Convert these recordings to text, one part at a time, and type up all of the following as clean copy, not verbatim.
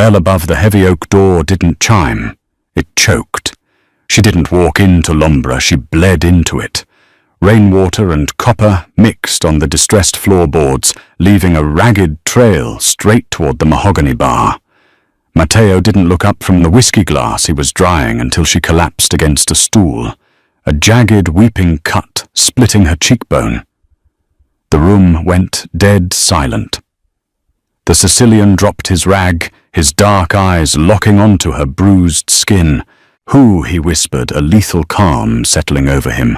bell above the heavy oak door didn't chime. It choked. She didn't walk into Lombra, she bled into it. Rainwater and copper mixed on the distressed floorboards, leaving a ragged trail straight toward the mahogany bar. Matteo didn't look up from the whiskey glass he was drying until she collapsed against a stool, a jagged weeping cut splitting her cheekbone. The room went dead silent. The Sicilian dropped his rag, his dark eyes locking onto her bruised skin. "Who," he whispered, a lethal calm settling over him,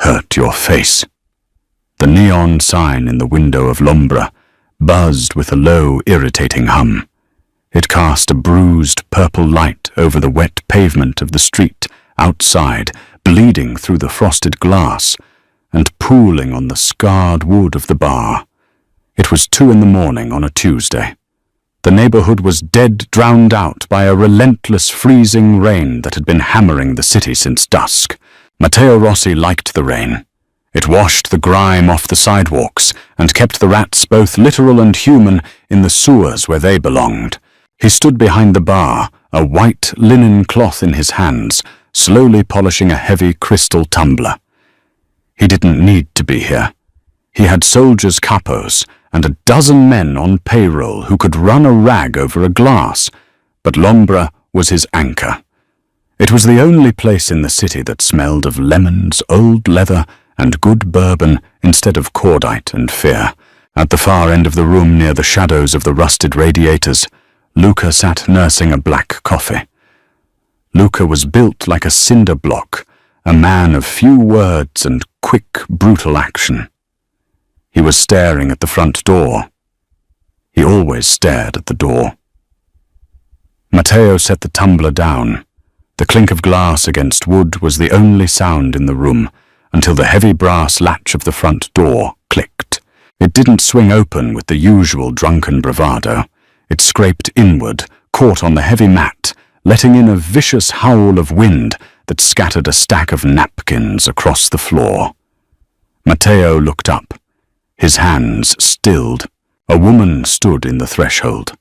"hurt your face?" The neon sign in the window of Lombra buzzed with a low, irritating hum. It cast a bruised purple light over the wet pavement of the street outside, bleeding through the frosted glass and pooling on the scarred wood of the bar. It was 2 a.m. on a Tuesday. The neighborhood was dead drowned out by a relentless freezing rain that had been hammering the city since dusk. Matteo Rossi liked the rain. It washed the grime off the sidewalks and kept the rats, both literal and human, in the sewers where they belonged. He stood behind the bar, a white linen cloth in his hands, slowly polishing a heavy crystal tumbler. He didn't need to be here. He had soldiers capos and a dozen men on payroll who could run a rag over a glass, but Lombra was his anchor. It was the only place in the city that smelled of lemons, old leather, and good bourbon instead of cordite and fear. At the far end of the room, near the shadows of the rusted radiators, Luca sat nursing a black coffee. Luca was built like a cinder block, a man of few words and quick, brutal action. He was staring at the front door. He always stared at the door. Matteo set the tumbler down. The clink of glass against wood was the only sound in the room until the heavy brass latch of the front door clicked. It didn't swing open with the usual drunken bravado. It scraped inward, caught on the heavy mat, letting in a vicious howl of wind that scattered a stack of napkins across the floor. Matteo looked up. His hands stilled. A woman stood in the threshold.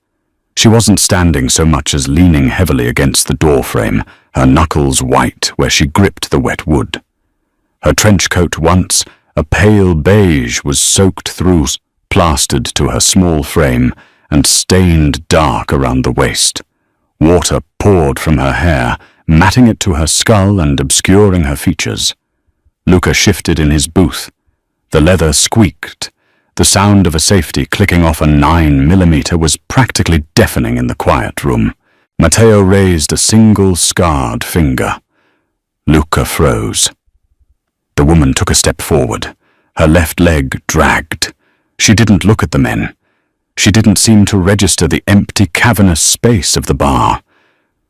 She wasn't standing so much as leaning heavily against the doorframe, her knuckles white where she gripped the wet wood. Her trench coat, once a pale beige, was soaked through, plastered to her small frame, and stained dark around the waist. Water poured from her hair, matting it to her skull and obscuring her features. Luca shifted in his booth. The leather squeaked. The sound of a safety clicking off a 9mm was practically deafening in the quiet room. Matteo raised a single scarred finger. Luca froze. The woman took a step forward. Her left leg dragged. She didn't look at the men. She didn't seem to register the empty, cavernous space of the bar.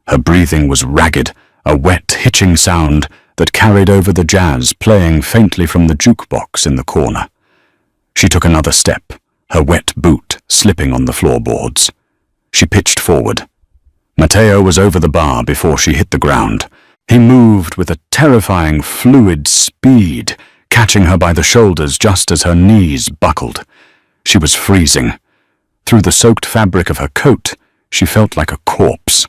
Her breathing was ragged, a wet, hitching sound that carried over the jazz playing faintly from the jukebox in the corner. She took another step, her wet boot slipping on the floorboards. She pitched forward. Matteo was over the bar before she hit the ground. He moved with a terrifying, fluid speed, catching her by the shoulders just as her knees buckled. She was freezing. Through the soaked fabric of her coat, she felt like a corpse.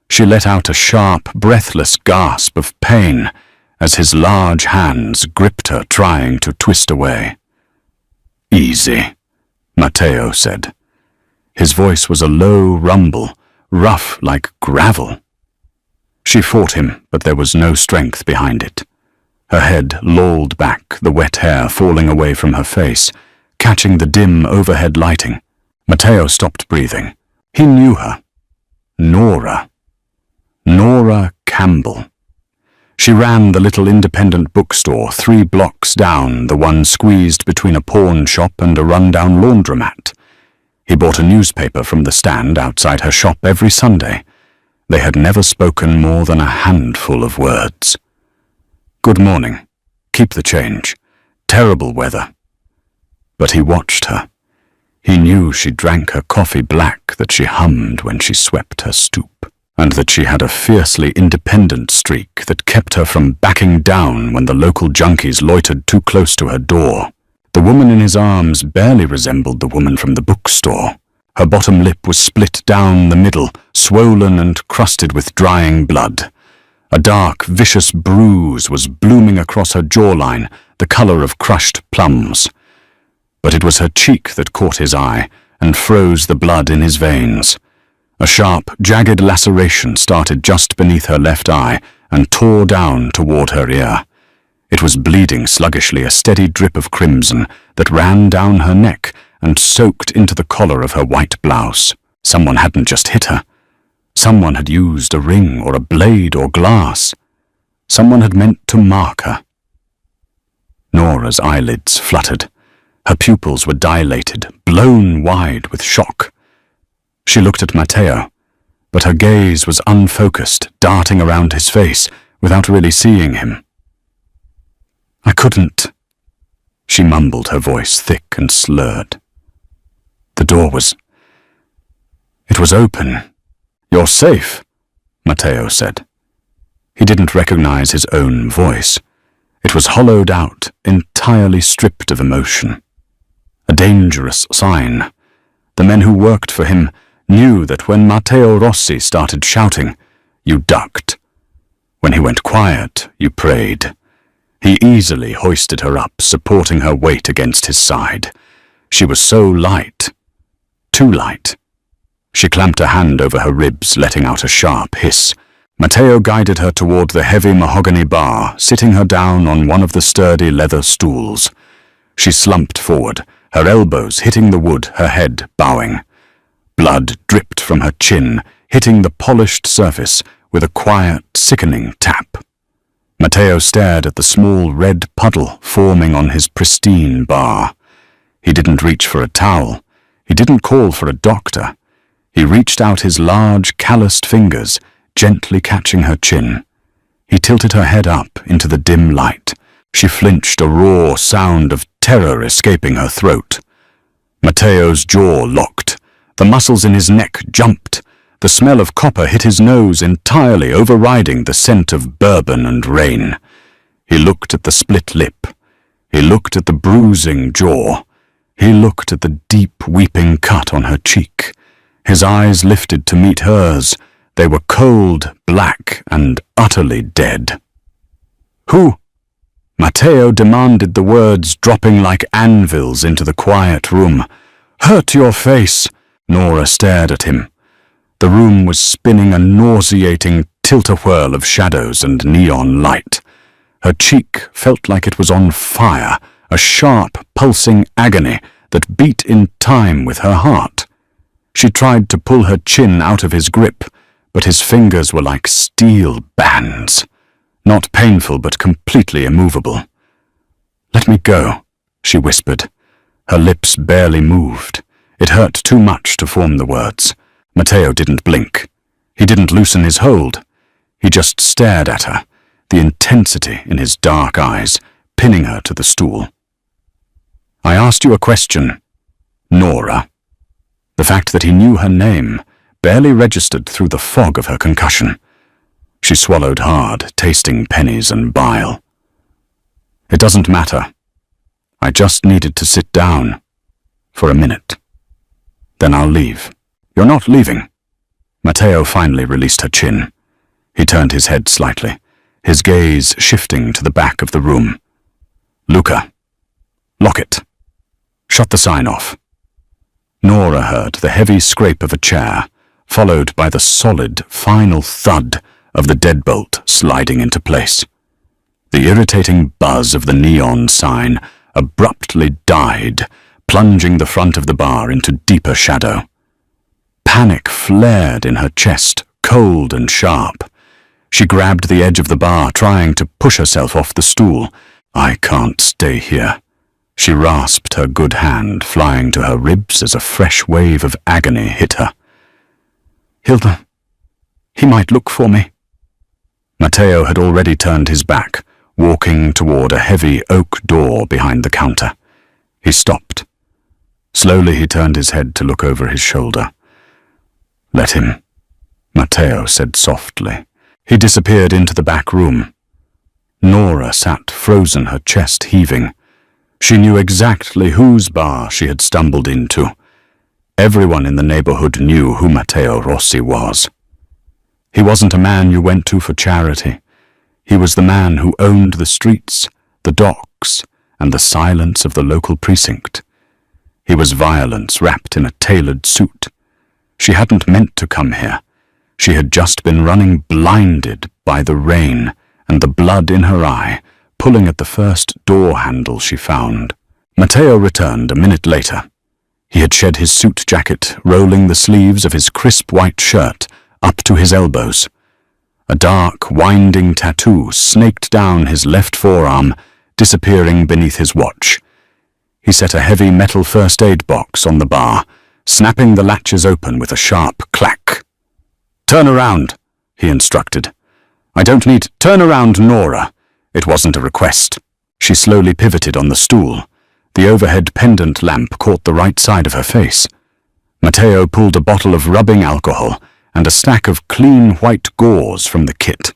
She let out a sharp, breathless gasp of pain as his large hands gripped her, trying to twist away. "Easy," Matteo said. His voice was a low rumble, rough like gravel. She fought him, but there was no strength behind it. Her head lolled back, the wet hair falling away from her face, catching the dim overhead lighting. Matteo stopped breathing. He knew her. Nora. Nora Campbell. She ran the little independent bookstore 3 blocks down, the one squeezed between a pawn shop and a run-down laundromat. He bought a newspaper from the stand outside her shop every Sunday. They had never spoken more than a handful of words. "Good morning. Keep the change. Terrible weather." But he watched her. He knew she drank her coffee black that she hummed when she swept her stoop, and that she had a fiercely independent streak that kept her from backing down when the local junkies loitered too close to her door. The woman in his arms barely resembled the woman from the bookstore. Her bottom lip was split down the middle, swollen and crusted with drying blood. A dark, vicious bruise was blooming across her jawline, the color of crushed plums. But it was her cheek that caught his eye and froze the blood in his veins. A sharp, jagged laceration started just beneath her left eye and tore down toward her ear. It was bleeding sluggishly, a steady drip of crimson that ran down her neck and soaked into the collar of her white blouse. Someone hadn't just hit her. Someone had used a ring or a blade or glass. Someone had meant to mark her. Nora's eyelids fluttered. Her pupils were dilated, blown wide with shock. She looked at Matteo, but her gaze was unfocused, darting around his face without really seeing him. "I couldn't," she mumbled, her voice thick and slurred. The door was... It was open. "You're safe," Matteo said. He didn't recognize his own voice. It was hollowed out, entirely stripped of emotion. A dangerous sign. The men who worked for him knew that when Matteo Rossi started shouting, you ducked. When he went quiet, you prayed. He easily hoisted her up, supporting her weight against his side. She was so light. Too light. She clamped a hand over her ribs, letting out a sharp hiss. Matteo guided her toward the heavy mahogany bar, sitting her down on one of the sturdy leather stools. She slumped forward, her elbows hitting the wood, her head bowing. Blood dripped from her chin, hitting the polished surface with a quiet, sickening tap. Matteo stared at the small red puddle forming on his pristine bar. He didn't reach for a towel. He didn't call for a doctor. He reached out his large, calloused fingers, gently catching her chin. He tilted her head up into the dim light. She flinched, a raw sound of terror escaping her throat. Matteo's jaw locked. The muscles in his neck jumped. The smell of copper hit his nose entirely, overriding the scent of bourbon and rain. He looked at the split lip. He looked at the bruising jaw. He looked at the deep, weeping cut on her cheek. His eyes lifted to meet hers. They were cold, black, and utterly dead. "Who?" Matteo demanded, the words dropping like anvils into the quiet room. "Hurt your face." Nora stared at him. The room was spinning a nauseating tilt-a-whirl of shadows and neon light. Her cheek felt like it was on fire, a sharp, pulsing agony that beat in time with her heart. She tried to pull her chin out of his grip, but his fingers were like steel bands. Not painful, but completely immovable. "Let me go," she whispered. Her lips barely moved. It hurt too much to form the words. Matteo didn't blink. He didn't loosen his hold. He just stared at her, the intensity in his dark eyes, pinning her to the stool. "I asked you a question, Nora." The fact that he knew her name barely registered through the fog of her concussion. She swallowed hard, tasting pennies and bile. "It doesn't matter. I just needed to sit down. For a minute. Then I'll leave." "You're not leaving." Matteo finally released her chin. He turned his head slightly, his gaze shifting to the back of the room. "Luca, lock it. Shut the sign off." Nora heard the heavy scrape of a chair, followed by the solid, final thud of the deadbolt sliding into place. The irritating buzz of the neon sign abruptly died, plunging the front of the bar into deeper shadow. Panic flared in her chest, cold and sharp. She grabbed the edge of the bar, trying to push herself off the stool. "I can't stay here." She rasped, her good hand flying to her ribs as a fresh wave of agony hit her. "Hilda, he might look for me." Matteo had already turned his back, walking toward a heavy oak door behind the counter. He stopped. Slowly he turned his head to look over his shoulder. "Let him," Matteo said softly. He disappeared into the back room. Nora sat frozen, her chest heaving. She knew exactly whose bar she had stumbled into. Everyone in the neighborhood knew who Matteo Rossi was. He wasn't a man you went to for charity. He was the man who owned the streets, the docks, and the silence of the local precinct. He was violence wrapped in a tailored suit. She hadn't meant to come here. She had just been running blinded by the rain and the blood in her eye, pulling at the first door handle she found. Matteo returned a minute later. He had shed his suit jacket, rolling the sleeves of his crisp white shirt up to his elbows. A dark, winding tattoo snaked down his left forearm, disappearing beneath his watch. He set a heavy metal first aid box on the bar, snapping the latches open with a sharp clack. "Turn around," he instructed. "I don't need—" "Turn around, Nora." It wasn't a request. She slowly pivoted on the stool. The overhead pendant lamp caught the right side of her face. Matteo pulled a bottle of rubbing alcohol and a stack of clean white gauze from the kit.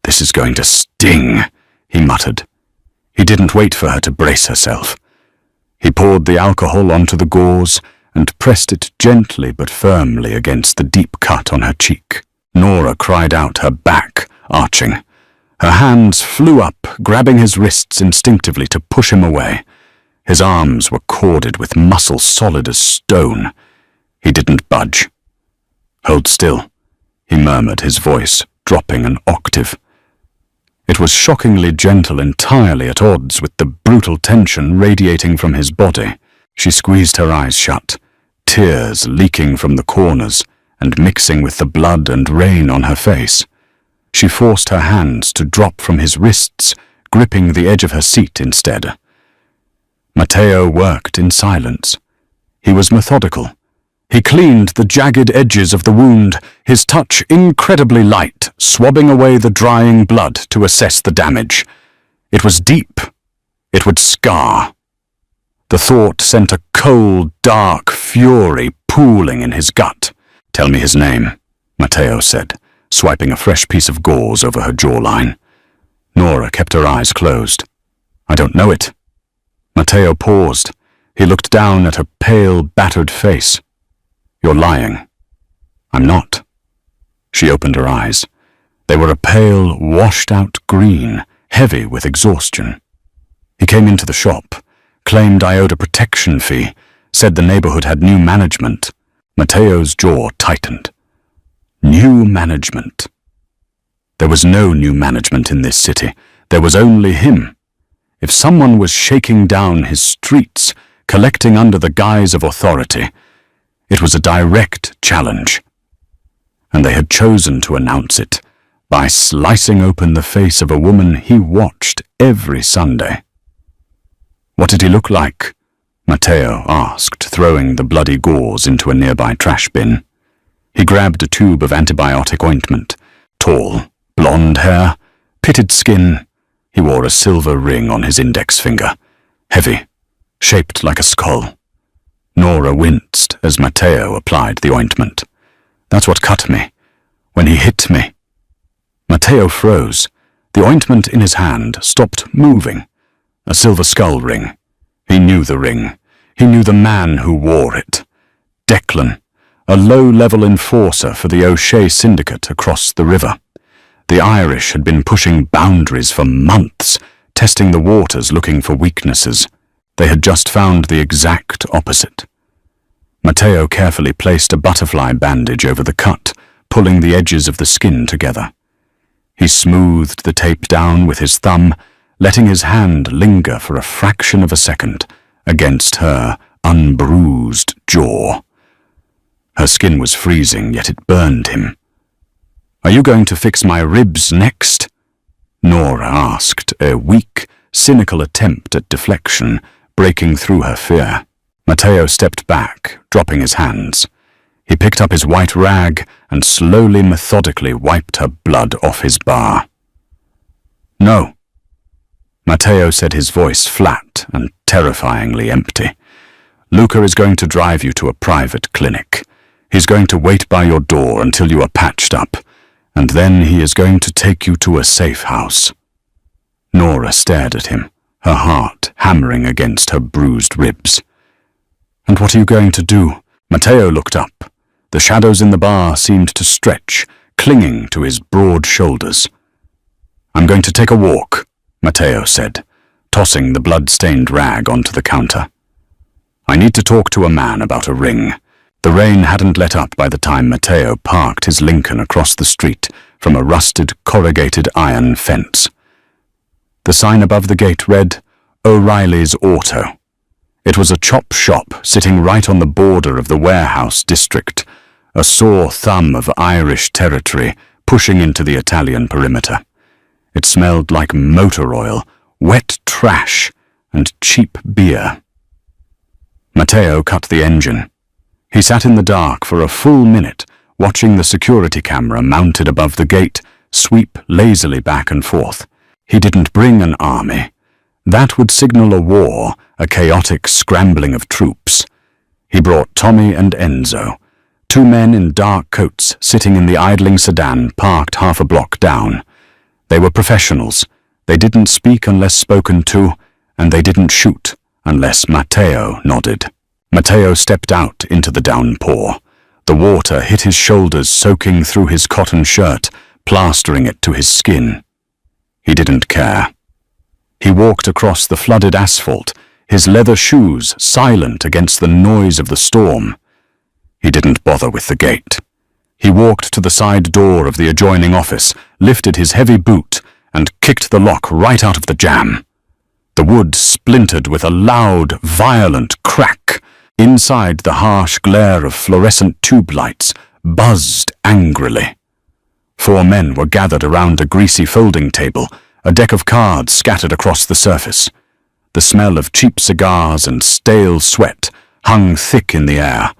"This is going to sting," he muttered. He didn't wait for her to brace herself. He poured the alcohol onto the gauze and pressed it gently but firmly against the deep cut on her cheek. Nora cried out, her back arching. Her hands flew up, grabbing his wrists instinctively to push him away. His arms were corded with muscle solid as stone. He didn't budge. "Hold still," he murmured, his voice dropping an octave. It was shockingly gentle, entirely at odds with the brutal tension radiating from his body. She squeezed her eyes shut, tears leaking from the corners and mixing with the blood and rain on her face. She forced her hands to drop from his wrists, gripping the edge of her seat instead. Matteo worked in silence. He was methodical. He cleaned the jagged edges of the wound, his touch incredibly light, swabbing away the drying blood to assess the damage. It was deep. It would scar. The thought sent a cold, dark fury pooling in his gut. "Tell me his name," Matteo said, swiping a fresh piece of gauze over her jawline. Nora kept her eyes closed. "I don't know it." Matteo paused. He looked down at her pale, battered face. "You're lying." "I'm not." She opened her eyes. They were a pale, washed-out green, heavy with exhaustion. "He came into the shop, claimed I owed a protection fee, said the neighborhood had new management." Matteo's jaw tightened. New management. There was no new management in this city. There was only him. If someone was shaking down his streets, collecting under the guise of authority, it was a direct challenge. And they had chosen to announce it by slicing open the face of a woman he watched every Sunday. "What did he look like?" Matteo asked, throwing the bloody gauze into a nearby trash bin. He grabbed a tube of antibiotic ointment. Tall, blonde hair, pitted skin. He wore a silver ring on his index finger. Heavy, shaped like a skull. Nora winced as Matteo applied the ointment. "That's what cut me. When he hit me." Matteo froze. The ointment in his hand stopped moving. A silver skull ring. He knew the ring. He knew the man who wore it. Declan, a low-level enforcer for the O'Shea syndicate across the river. The Irish had been pushing boundaries for months, testing the waters looking for weaknesses. They had just found the exact opposite. Matteo carefully placed a butterfly bandage over the cut, pulling the edges of the skin together. He smoothed the tape down with his thumb, letting his hand linger for a fraction of a second against her unbruised jaw. Her skin was freezing, yet it burned him. "Are you going to fix my ribs next?" Nora asked, a weak, cynical attempt at deflection breaking through her fear. Matteo stepped back, dropping his hands. He picked up his white rag and slowly, methodically wiped her blood off his bar. "No," Matteo said, his voice flat and terrifyingly empty. "Luca is going to drive you to a private clinic. He's going to wait by your door until you are patched up, and then he is going to take you to a safe house." Nora stared at him, her heart hammering against her bruised ribs. "And what are you going to do?" Matteo looked up. The shadows in the bar seemed to stretch, clinging to his broad shoulders. "I'm going to take a walk," Matteo said, tossing the blood-stained rag onto the counter. "I need to talk to a man about a ring." The rain hadn't let up by the time Matteo parked his Lincoln across the street from a rusted corrugated iron fence. The sign above the gate read, "O'Reilly's Auto." It was a chop shop sitting right on the border of the warehouse district, a sore thumb of Irish territory pushing into the Italian perimeter. It smelled like motor oil, wet trash, and cheap beer. Matteo cut the engine. He sat in the dark for a full minute, watching the security camera mounted above the gate sweep lazily back and forth. He didn't bring an army. That would signal a war, a chaotic scrambling of troops. He brought Tommy and Enzo, two men in dark coats sitting in the idling sedan parked half a block down. They were professionals. They didn't speak unless spoken to, and they didn't shoot unless Matteo nodded. Matteo stepped out into the downpour. The water hit his shoulders, soaking through his cotton shirt, plastering it to his skin. He didn't care. He walked across the flooded asphalt, his leather shoes silent against the noise of the storm. He didn't bother with the gate. He walked to the side door of the adjoining office, lifted his heavy boot, and kicked the lock right out of the jam. The wood splintered with a loud, violent crack. Inside, the harsh glare of fluorescent tube lights buzzed angrily. 4 men were gathered around a greasy folding table, a deck of cards scattered across the surface. The smell of cheap cigars and stale sweat hung thick in the air.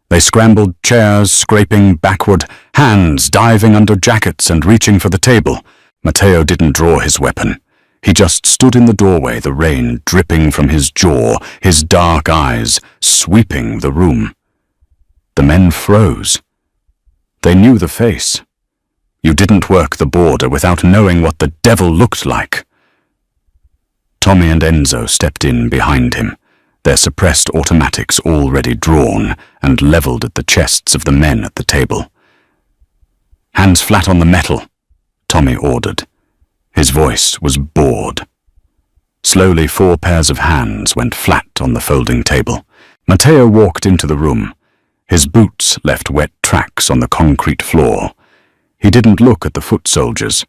They scrambled chairs, scraping backward, hands diving under jackets and reaching for the table. Matteo didn't draw his weapon. He just stood in the doorway, the rain dripping from his jaw, his dark eyes sweeping the room. The men froze. They knew the face. You didn't work the border without knowing what the devil looked like. Tommy and Enzo stepped in behind him, their suppressed automatics already drawn and leveled at the chests of the men at the table. "Hands flat on the metal," Tommy ordered. His voice was bored. Slowly 4 pairs of hands went flat on the folding table. Matteo walked into the room. His boots left wet tracks on the concrete floor. He didn't look at the foot soldiers.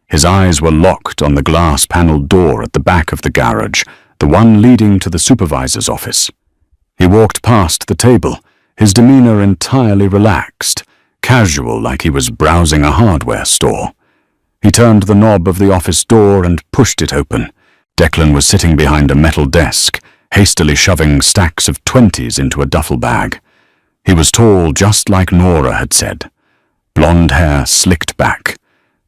His eyes were locked on the glass-paneled door at the back of the garage, the one leading to the supervisor's office. He walked past the table, his demeanor entirely relaxed, casual like he was browsing a hardware store. He turned the knob of the office door and pushed it open. Declan was sitting behind a metal desk, hastily shoving stacks of 20s into a duffel bag. He was tall, just like Nora had said. Blonde hair slicked back,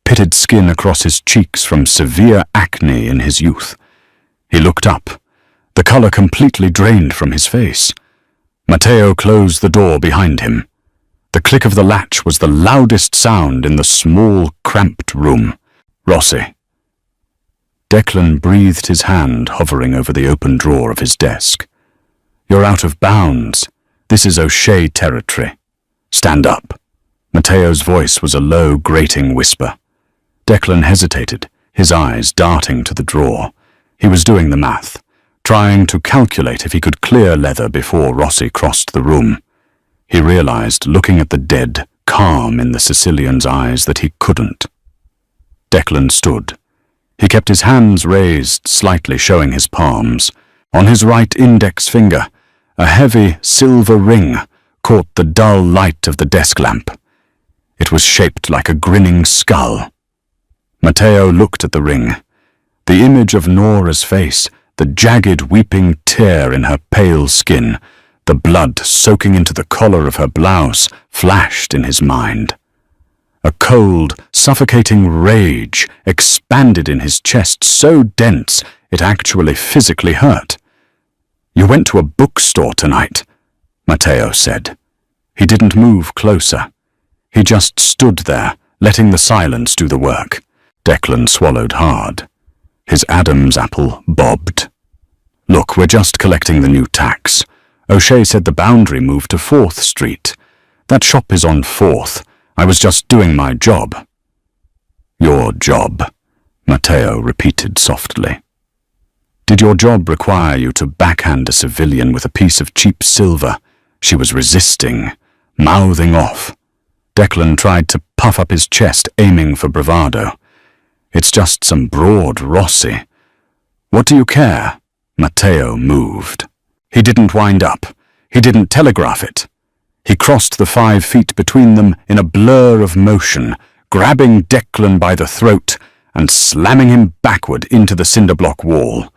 pitted skin across his cheeks from severe acne in his youth. He looked up, the color completely drained from his face. Matteo closed the door behind him. The click of the latch was the loudest sound in the small, cramped room. "Rossi." Declan breathed, his hand hovering over the open drawer of his desk. "You're out of bounds. This is O'Shea territory. Stand up." Matteo's voice was a low, grating whisper. Declan hesitated, his eyes darting to the drawer. He was doing the math, trying to calculate if he could clear leather before Rossi crossed the room. He realized, looking at the dead calm in the Sicilian's eyes, that he couldn't. Declan stood. He kept his hands raised, slightly showing his palms. On his right index finger, a heavy silver ring caught the dull light of the desk lamp. It was shaped like a grinning skull. Matteo looked at the ring. The image of Nora's face, the jagged weeping tear in her pale skin, the blood soaking into the collar of her blouse, flashed in his mind. A cold, suffocating rage expanded in his chest, so dense it actually physically hurt. "You went to a bookstore tonight," Matteo said. He didn't move closer. He just stood there, letting the silence do the work. Declan swallowed hard. His Adam's apple bobbed. "Look, we're just collecting the new tax. O'Shea said the boundary moved to 4th Street. That shop is on 4th. I was just doing my job. Your job, Matteo repeated softly. Did your job require you to backhand a civilian with a piece of cheap silver? She was resisting, mouthing off. Declan tried to puff up his chest, aiming for bravado. It's just some broad Rossi. What do you care? Matteo moved. He didn't wind up. He didn't telegraph it. He crossed the 5 feet between them in a blur of motion, grabbing Declan by the throat and slamming him backward into the cinder-block wall.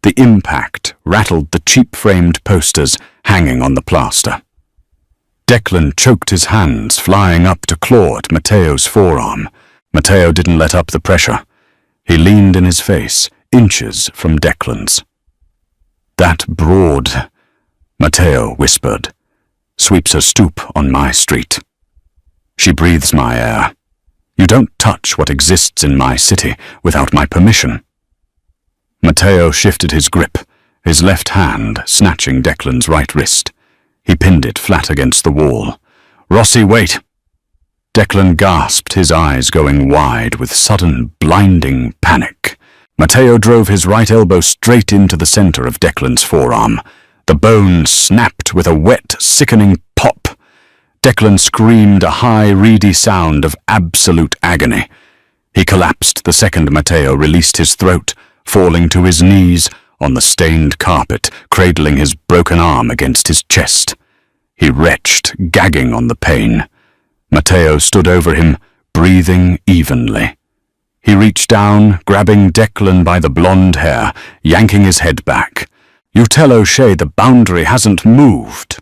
The impact rattled the cheap-framed posters hanging on the plaster. Declan choked his hands, flying up to claw at Matteo's forearm. Matteo didn't let up the pressure. He leaned in his face, inches from Declan's. That broad, Matteo whispered, sweeps her stoop on my street. She breathes my air. You don't touch what exists in my city without my permission. Matteo shifted his grip, his left hand snatching Declan's right wrist. He pinned it flat against the wall. Rossi, wait! Declan gasped, his eyes going wide with sudden, blinding panic. Matteo drove his right elbow straight into the center of Declan's forearm. The bone snapped with a wet, sickening pop. Declan screamed a high, reedy sound of absolute agony. He collapsed the second Matteo released his throat, falling to his knees on the stained carpet, cradling his broken arm against his chest. He retched, gagging on the pain. Matteo stood over him, breathing evenly. He reached down, grabbing Declan by the blonde hair, yanking his head back. You tell O'Shea the boundary hasn't moved.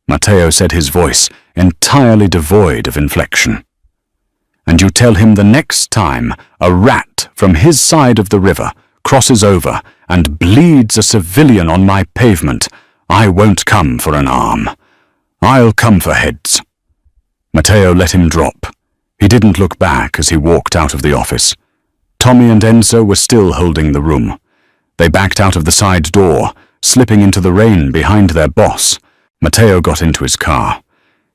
Matteo said, his voice entirely devoid of inflection. And you tell him the next time a rat from his side of the river crosses over and bleeds a civilian on my pavement, I won't come for an arm. I'll come for heads. Matteo let him drop. He didn't look back as he walked out of the office. Tommy and Enzo were still holding the room. They backed out of the side door, slipping into the rain behind their boss. Matteo got into his car.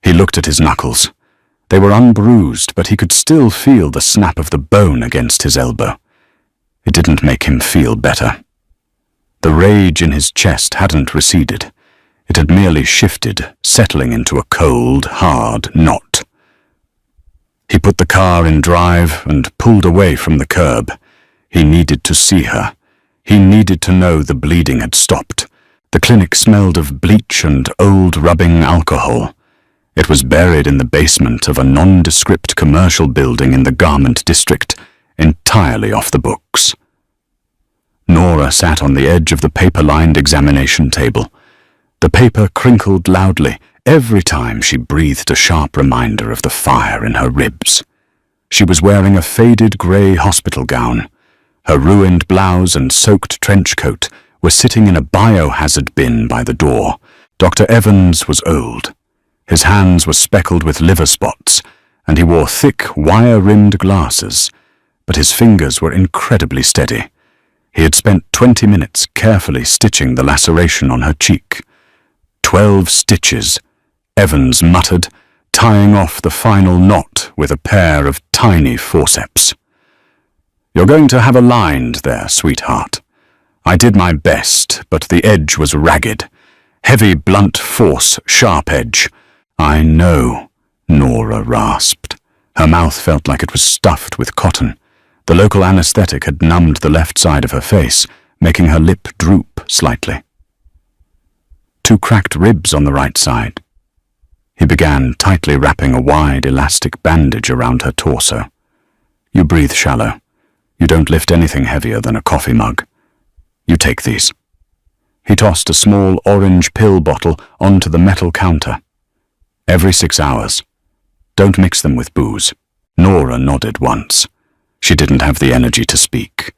He looked at his knuckles. They were unbruised, but he could still feel the snap of the bone against his elbow. It didn't make him feel better. The rage in his chest hadn't receded. It had merely shifted, settling into a cold, hard knot. He put the car in drive and pulled away from the curb. He needed to see her. He needed to know the bleeding had stopped. The clinic smelled of bleach and old rubbing alcohol. It was buried in the basement of a nondescript commercial building in the garment district, entirely off the books. Nora sat on the edge of the paper-lined examination table. The paper crinkled loudly every time she breathed a sharp reminder of the fire in her ribs. She was wearing a faded grey hospital gown. Her ruined blouse and soaked trench coat were sitting in a biohazard bin by the door. Dr. Evans was old. His hands were speckled with liver spots, and he wore thick, wire-rimmed glasses, but his fingers were incredibly steady. He had spent 20 minutes carefully stitching the laceration on her cheek. 12 stitches, Evans muttered, tying off the final knot with a pair of tiny forceps. You're going to have a lined there, sweetheart. I did my best, but the edge was ragged. Heavy, blunt force, sharp edge. I know, Nora rasped. Her mouth felt like it was stuffed with cotton. The local anesthetic had numbed the left side of her face, making her lip droop slightly. 2 cracked ribs on the right side. He began tightly wrapping a wide, elastic bandage around her torso. You breathe shallow. You don't lift anything heavier than a coffee mug. You take these. He tossed a small orange pill bottle onto the metal counter. Every 6 hours. Don't mix them with booze. Nora nodded once. She didn't have the energy to speak.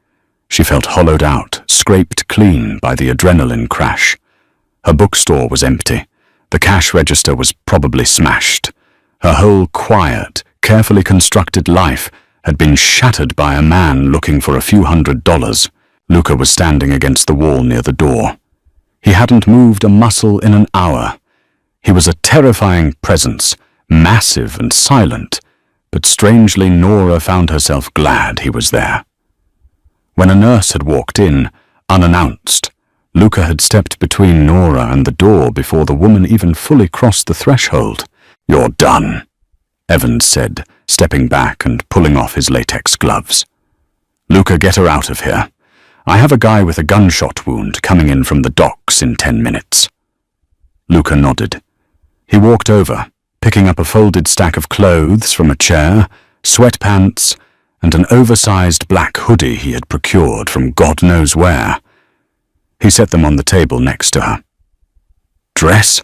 She felt hollowed out, scraped clean by the adrenaline crash. Her bookstore was empty. The cash register was probably smashed. Her whole quiet, carefully constructed life had been shattered by a man looking for a few $100s. Luca was standing against the wall near the door. He hadn't moved a muscle in an hour. He was a terrifying presence, massive and silent, but strangely Nora found herself glad he was there. When a nurse had walked in, unannounced, Luca had stepped between Nora and the door before the woman even fully crossed the threshold. "You're done," Evans said, stepping back and pulling off his latex gloves. "Luca, get her out of here. I have a guy with a gunshot wound coming in from the docks in 10 minutes. Luca nodded. He walked over, picking up a folded stack of clothes from a chair, sweatpants, and an oversized black hoodie he had procured from God knows where. He set them on the table next to her. "Dress?"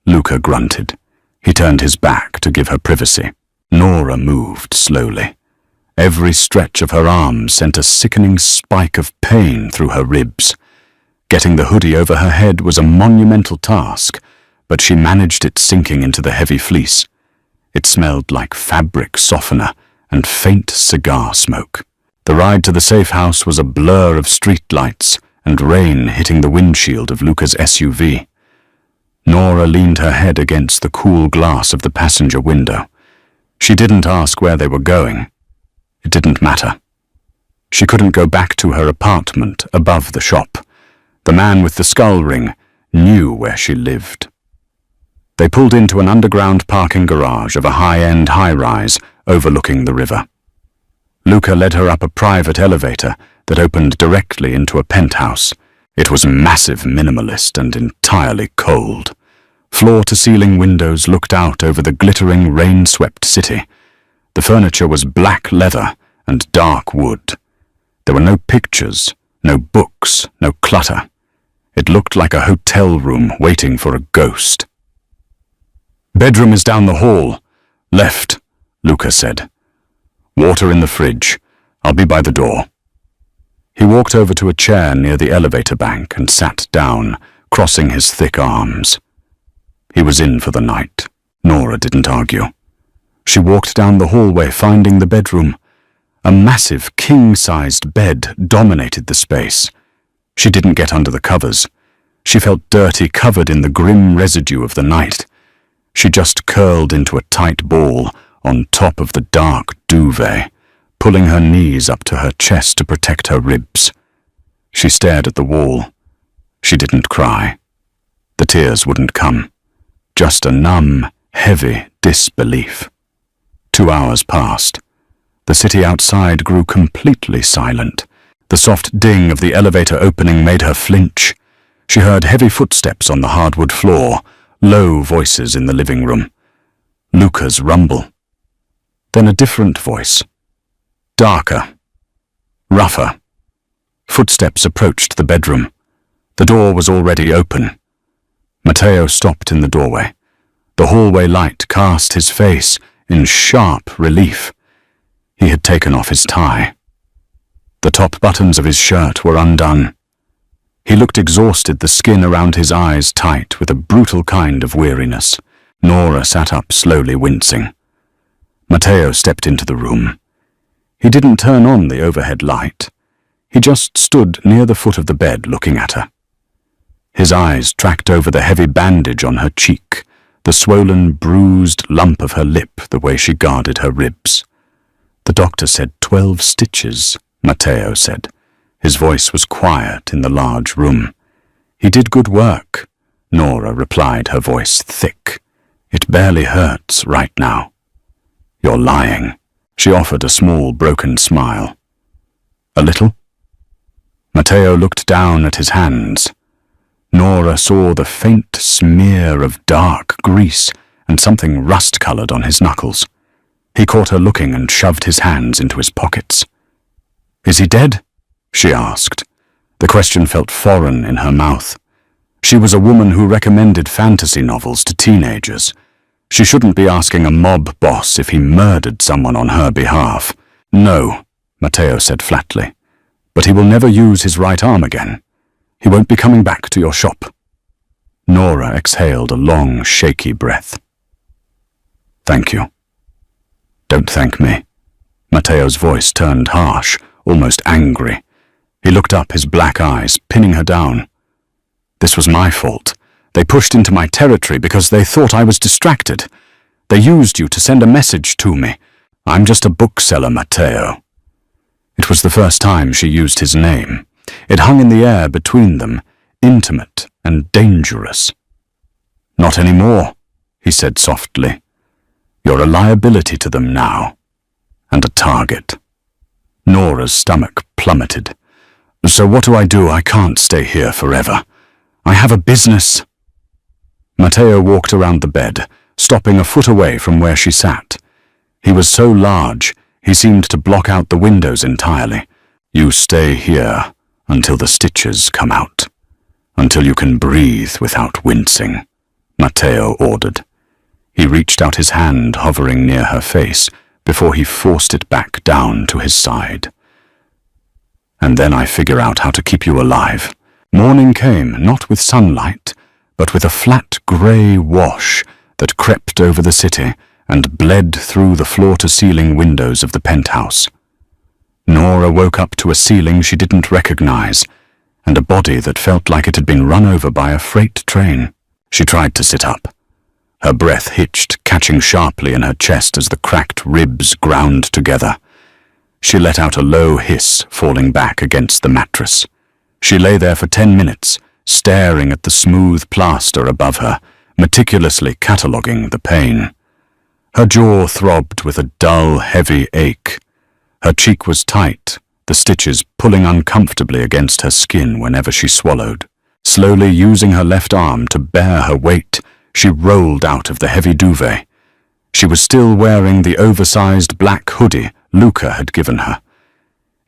Luca grunted. He turned his back to give her privacy. Nora moved slowly. Every stretch of her arms sent a sickening spike of pain through her ribs. Getting the hoodie over her head was a monumental task, but she managed it sinking into the heavy fleece. It smelled like fabric softener and faint cigar smoke. The ride to the safe house was a blur of streetlights and rain hitting the windshield of Luca's SUV. Nora leaned her head against the cool glass of the passenger window. She didn't ask where they were going. It didn't matter. She couldn't go back to her apartment above the shop. The man with the skull ring knew where she lived. They pulled into an underground parking garage of a high-end high-rise overlooking the river. Luca led her up a private elevator that opened directly into a penthouse. It was massive, minimalist, and entirely cold. Floor-to-ceiling windows looked out over the glittering, rain-swept city. The furniture was black leather and dark wood. There were no pictures, no books, no clutter. It looked like a hotel room waiting for a ghost. "Bedroom is down the hall. Left," Luca said. "Water in the fridge. I'll be by the door." He walked over to a chair near the elevator bank and sat down, crossing his thick arms. He was in for the night. Nora didn't argue. She walked down the hallway, finding the bedroom. A massive, king-sized bed dominated the space. She didn't get under the covers. She felt dirty, covered in the grim residue of the night. She just curled into a tight ball on top of the dark duvet, pulling her knees up to her chest to protect her ribs. She stared at the wall. She didn't cry. The tears wouldn't come. Just a numb, heavy disbelief. 2 hours passed. The city outside grew completely silent. The soft ding of the elevator opening made her flinch. She heard heavy footsteps on the hardwood floor, low voices in the living room. Luca's rumble. Then a different voice. Darker. Rougher. Footsteps approached the bedroom. The door was already open. Matteo stopped in the doorway. The hallway light cast his face in sharp relief. He had taken off his tie. The top buttons of his shirt were undone. He looked exhausted, the skin around his eyes tight with a brutal kind of weariness. Nora sat up, slowly wincing. Matteo stepped into the room. He didn't turn on the overhead light. He just stood near the foot of the bed looking at her. His eyes tracked over the heavy bandage on her cheek, the swollen, bruised lump of her lip, the way she guarded her ribs. "The doctor said 12 stitches, Matteo said. His voice was quiet in the large room. "He did good work," Nora replied, her voice thick. "It barely hurts right now." "You're lying." She offered a small, broken smile. "A little?" Matteo looked down at his hands. Nora saw the faint smear of dark grease and something rust-colored on his knuckles. He caught her looking and shoved his hands into his pockets. "Is he dead?" she asked. The question felt foreign in her mouth. She was a woman who recommended fantasy novels to teenagers. She shouldn't be asking a mob boss if he murdered someone on her behalf. "No," Matteo said flatly. "But he will never use his right arm again. He won't be coming back to your shop." Nora exhaled a long, shaky breath. "Thank you." "Don't thank me." Matteo's voice turned harsh, almost angry. He looked up, his black eyes pinning her down. This was my fault. They pushed into my territory because they thought I was distracted. They used you to send a message to me. I'm just a bookseller, Matteo." It was the first time she used his name. It hung in the air between them, intimate and dangerous. "Not anymore," he said softly. "You're a liability to them now, and a target." Nora's stomach plummeted. "So what do? I can't stay here forever. I have a business." Matteo walked around the bed, stopping a foot away from where she sat. He was so large, he seemed to block out the windows entirely. "You stay here until the stitches come out. Until you can breathe without wincing," Matteo ordered. He reached out his hand, hovering near her face, before he forced it back down to his side. "And then I figure out how to keep you alive." Morning came, not with sunlight, but with a flat grey wash that crept over the city and bled through the floor-to-ceiling windows of the penthouse. Nora woke up to a ceiling she didn't recognize, and a body that felt like it had been run over by a freight train. She tried to sit up. Her breath hitched, catching sharply in her chest as the cracked ribs ground together. She let out a low hiss, falling back against the mattress. She lay there for 10 minutes, staring at the smooth plaster above her, meticulously cataloguing the pain. Her jaw throbbed with a dull, heavy ache. Her cheek was tight, the stitches pulling uncomfortably against her skin whenever she swallowed. Slowly using her left arm to bear her weight, she rolled out of the heavy duvet. She was still wearing the oversized black hoodie Luca had given her.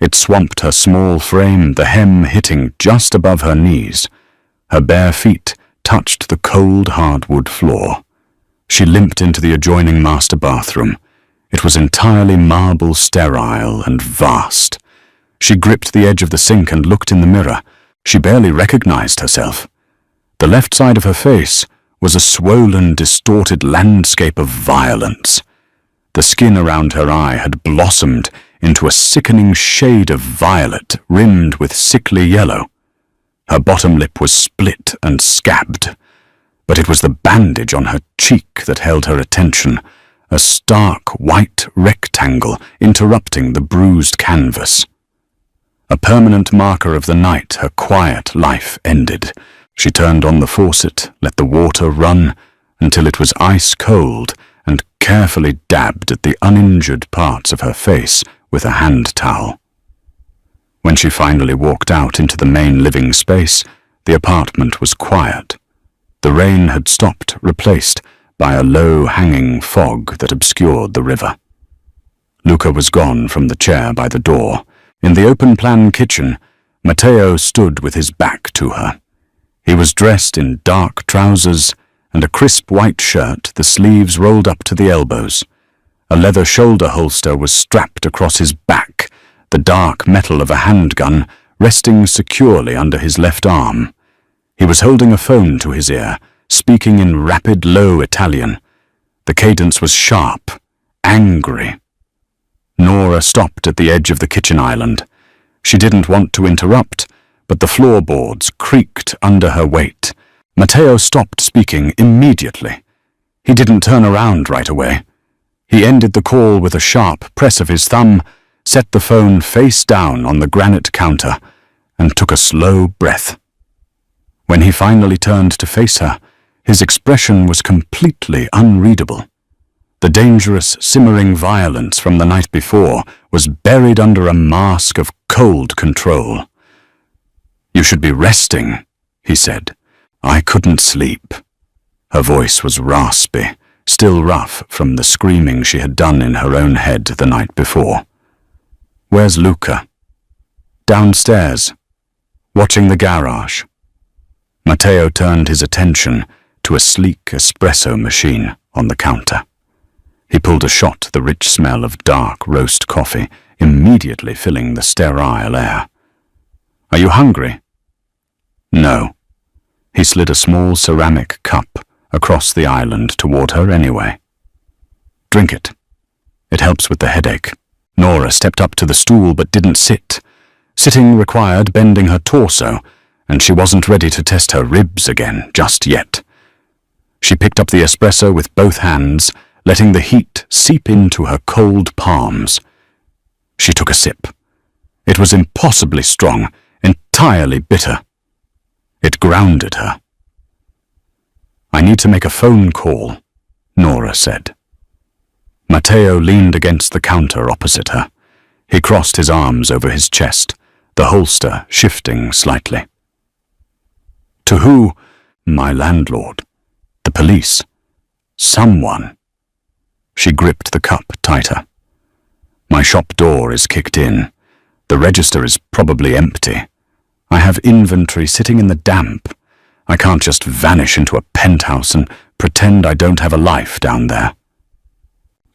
It swamped her small frame, the hem hitting just above her knees. Her bare feet touched the cold hardwood floor. She limped into the adjoining master bathroom. It was entirely marble, sterile, and vast. She gripped the edge of the sink and looked in the mirror. She barely recognized herself. The left side of her face was a swollen, distorted landscape of violence. The skin around her eye had blossomed into a sickening shade of violet rimmed with sickly yellow. Her bottom lip was split and scabbed, but it was the bandage on her cheek that held her attention, a stark white rectangle interrupting the bruised canvas. A permanent marker of the night her quiet life ended. She turned on the faucet, let the water run until it was ice cold, and carefully dabbed at the uninjured parts of her face with a hand towel. When she finally walked out into the main living space, the apartment was quiet. The rain had stopped, replaced by a low-hanging fog that obscured the river. Luca was gone from the chair by the door. In the open-plan kitchen, Matteo stood with his back to her. He was dressed in dark trousers and a crisp white shirt, the sleeves rolled up to the elbows. A leather shoulder holster was strapped across his back, the dark metal of a handgun resting securely under his left arm. He was holding a phone to his ear, speaking in rapid, low Italian. The cadence was sharp, angry. Nora stopped at the edge of the kitchen island. She didn't want to interrupt, but the floorboards creaked under her weight. Matteo stopped speaking immediately. He didn't turn around right away. He ended the call with a sharp press of his thumb, set the phone face down on the granite counter, and took a slow breath. When he finally turned to face her, his expression was completely unreadable. The dangerous, simmering violence from the night before was buried under a mask of cold control. "You should be resting," he said. "I couldn't sleep." Her voice was raspy, still rough from the screaming she had done in her own head the night before. "Where's Luca?" "Downstairs, watching the garage." Matteo turned his attention to a sleek espresso machine on the counter. He pulled a shot, the rich smell of dark roast coffee immediately filling the sterile air. "Are you hungry?" "No." He slid a small ceramic cup across the island toward her anyway. "Drink it. It helps with the headache." Nora stepped up to the stool but didn't sit. Sitting required bending her torso, and she wasn't ready to test her ribs again just yet. She picked up the espresso with both hands, letting the heat seep into her cold palms. She took a sip. It was impossibly strong, entirely bitter. It grounded her. "I need to make a phone call," Nora said. Matteo leaned against the counter opposite her. He crossed his arms over his chest, the holster shifting slightly. "To who?" "My landlord. The police. Someone." She gripped the cup tighter. "My shop door is kicked in. The register is probably empty. I have inventory sitting in the damp. I can't just vanish into a penthouse and pretend I don't have a life down there."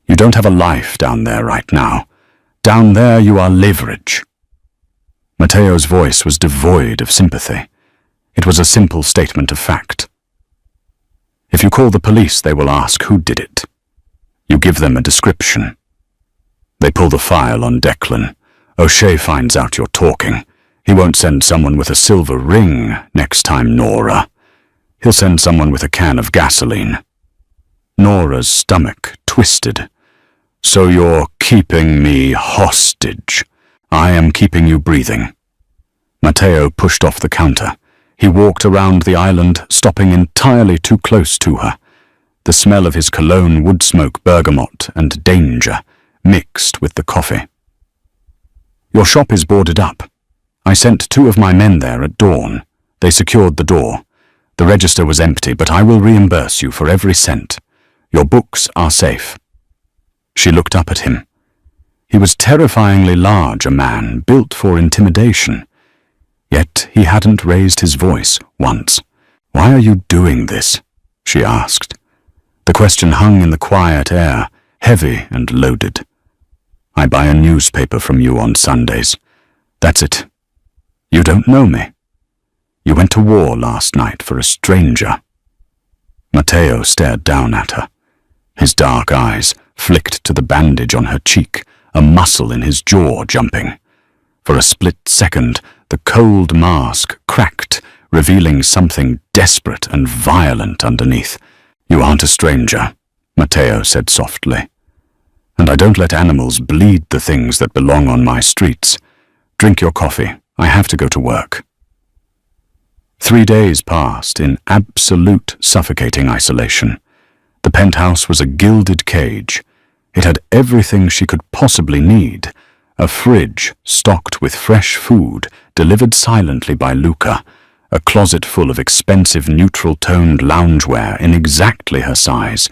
"You don't have a life down there right now. Down there you are leverage." Matteo's voice was devoid of sympathy. It was a simple statement of fact. "If you call the police, they will ask who did it. You give them a description. They pull the file on Declan. O'Shea finds out you're talking. He won't send someone with a silver ring next time, Nora. He'll send someone with a can of gasoline." Nora's stomach twisted. "So you're keeping me hostage. I am keeping you breathing." Matteo pushed off the counter. He walked around the island, stopping entirely too close to her. The smell of his cologne wood smoke, bergamot, and danger mixed with the coffee. "Your shop is boarded up. I sent 2 of my men there at dawn. They secured the door. The register was empty, but I will reimburse you for every cent. Your books are safe." She looked up at him. He was terrifyingly large, a man built for intimidation. Yet he hadn't raised his voice once. "Why are you doing this?" she asked. The question hung in the quiet air, heavy and loaded. "I buy a newspaper from you on Sundays. That's it. You don't know me. You went to war last night for a stranger." Matteo stared down at her. His dark eyes flicked to the bandage on her cheek, a muscle in his jaw jumping. For a split second, the cold mask cracked, revealing something desperate and violent underneath. "You aren't a stranger," Matteo said softly. "And I don't let animals bleed the things that belong on my streets. Drink your coffee. I have to go to work." 3 days passed in absolute suffocating isolation. The penthouse was a gilded cage. It had everything she could possibly need. A fridge stocked with fresh food delivered silently by Luca, a closet full of expensive neutral-toned loungewear in exactly her size,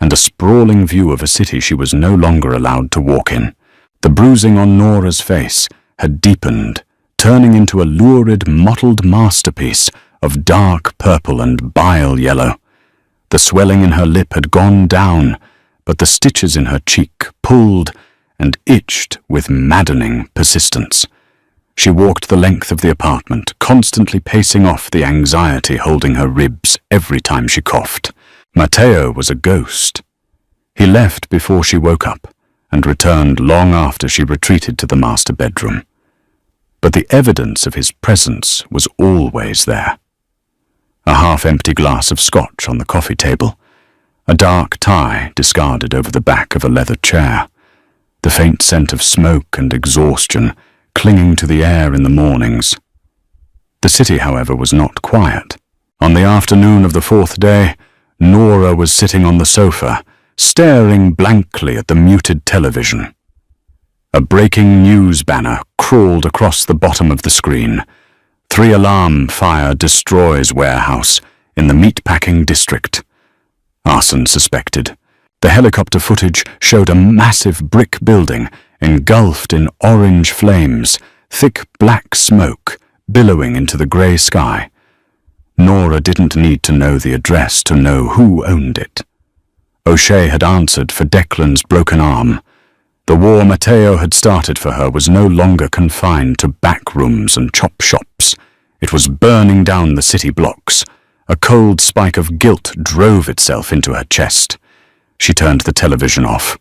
and a sprawling view of a city she was no longer allowed to walk in. The bruising on Nora's face had deepened, turning into a lurid, mottled masterpiece of dark purple and bile yellow. The swelling in her lip had gone down, but the stitches in her cheek pulled and itched with maddening persistence. She walked the length of the apartment, constantly pacing off the anxiety holding her ribs every time she coughed. Matteo was a ghost. He left before she woke up and returned long after she retreated to the master bedroom. But the evidence of his presence was always there. A half-empty glass of scotch on the coffee table, a dark tie discarded over the back of a leather chair, the faint scent of smoke and exhaustion clinging to the air in the mornings. The city, however, was not quiet. On the afternoon of the 4th day, Nora was sitting on the sofa, staring blankly at the muted television. A breaking news banner crawled across the bottom of the screen. 3-alarm fire destroys warehouse in the meatpacking district. Arson suspected. The helicopter footage showed a massive brick building engulfed in orange flames, thick black smoke billowing into the grey sky. Nora didn't need to know the address to know who owned it. O'Shea had answered for Declan's broken arm. The war Matteo had started for her was no longer confined to back rooms and chop shops. It was burning down the city blocks. A cold spike of guilt drove itself into her chest. She turned the television off.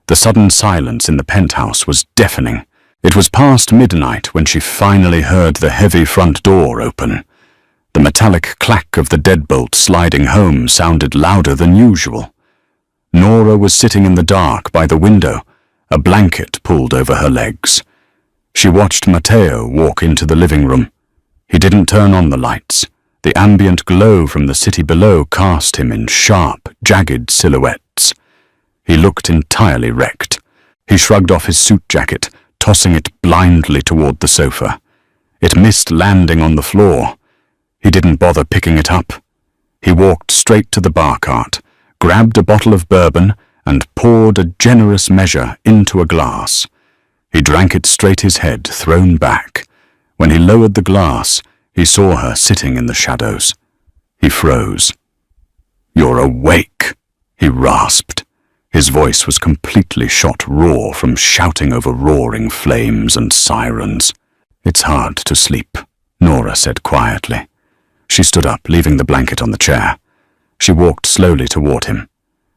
The sudden silence in the penthouse was deafening. It was past midnight when she finally heard the heavy front door open. The metallic clack of the deadbolt sliding home sounded louder than usual. Nora was sitting in the dark by the window, a blanket pulled over her legs. She watched Matteo walk into the living room. He didn't turn on the lights. The ambient glow from the city below cast him in sharp, jagged silhouettes. He looked entirely wrecked. He shrugged off his suit jacket, tossing it blindly toward the sofa. It missed landing on the floor. He didn't bother picking it up. He walked straight to the bar cart, grabbed a bottle of bourbon, and poured a generous measure into a glass. He drank it straight, his head thrown back. When he lowered the glass, he saw her sitting in the shadows. He froze. "You're awake," he rasped. His voice was completely shot raw from shouting over roaring flames and sirens. "It's hard to sleep," Nora said quietly. She stood up, leaving the blanket on the chair. She walked slowly toward him.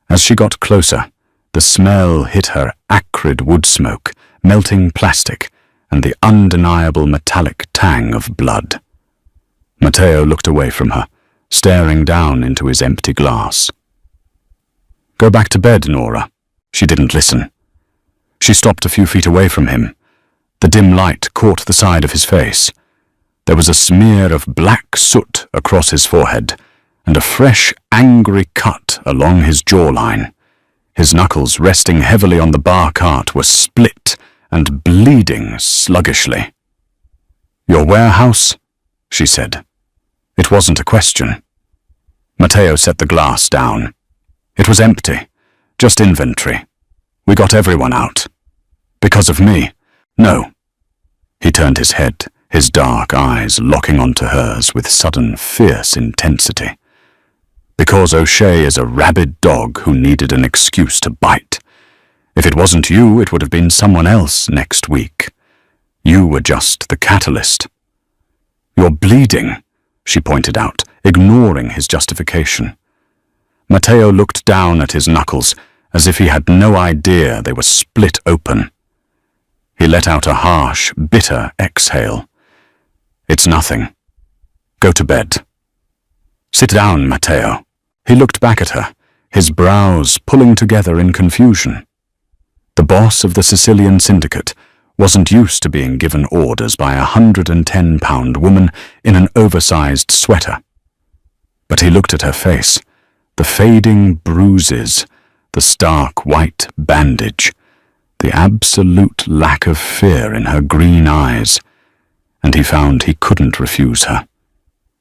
As she got closer, the smell hit her acrid wood smoke, melting plastic, and the undeniable metallic tang of blood. Matteo looked away from her, staring down into his empty glass. "Go back to bed, Nora." She didn't listen. She stopped a few feet away from him. The dim light caught the side of his face. There was a smear of black soot across his forehead, and a fresh, angry cut along his jawline. His knuckles, resting heavily on the bar cart, were split and bleeding sluggishly. "Your warehouse?" she said. It wasn't a question. Matteo set the glass down. It was empty, just inventory. "We got everyone out. Because of me." "No." He turned his head, his dark eyes locking onto hers with sudden, fierce intensity. "Because O'Shea is a rabid dog who needed an excuse to bite. If it wasn't you, it would have been someone else next week. You were just the catalyst." "You're bleeding," she pointed out, ignoring his justification. Matteo looked down at his knuckles as if he had no idea they were split open. He let out a harsh, bitter exhale. "It's nothing. Go to bed." "Sit down, Matteo." He looked back at her, his brows pulling together in confusion. The boss of the Sicilian syndicate wasn't used to being given orders by a 110-pound woman in an oversized sweater. But he looked at her face, the fading bruises, the stark white bandage, the absolute lack of fear in her green eyes, and he found he couldn't refuse her.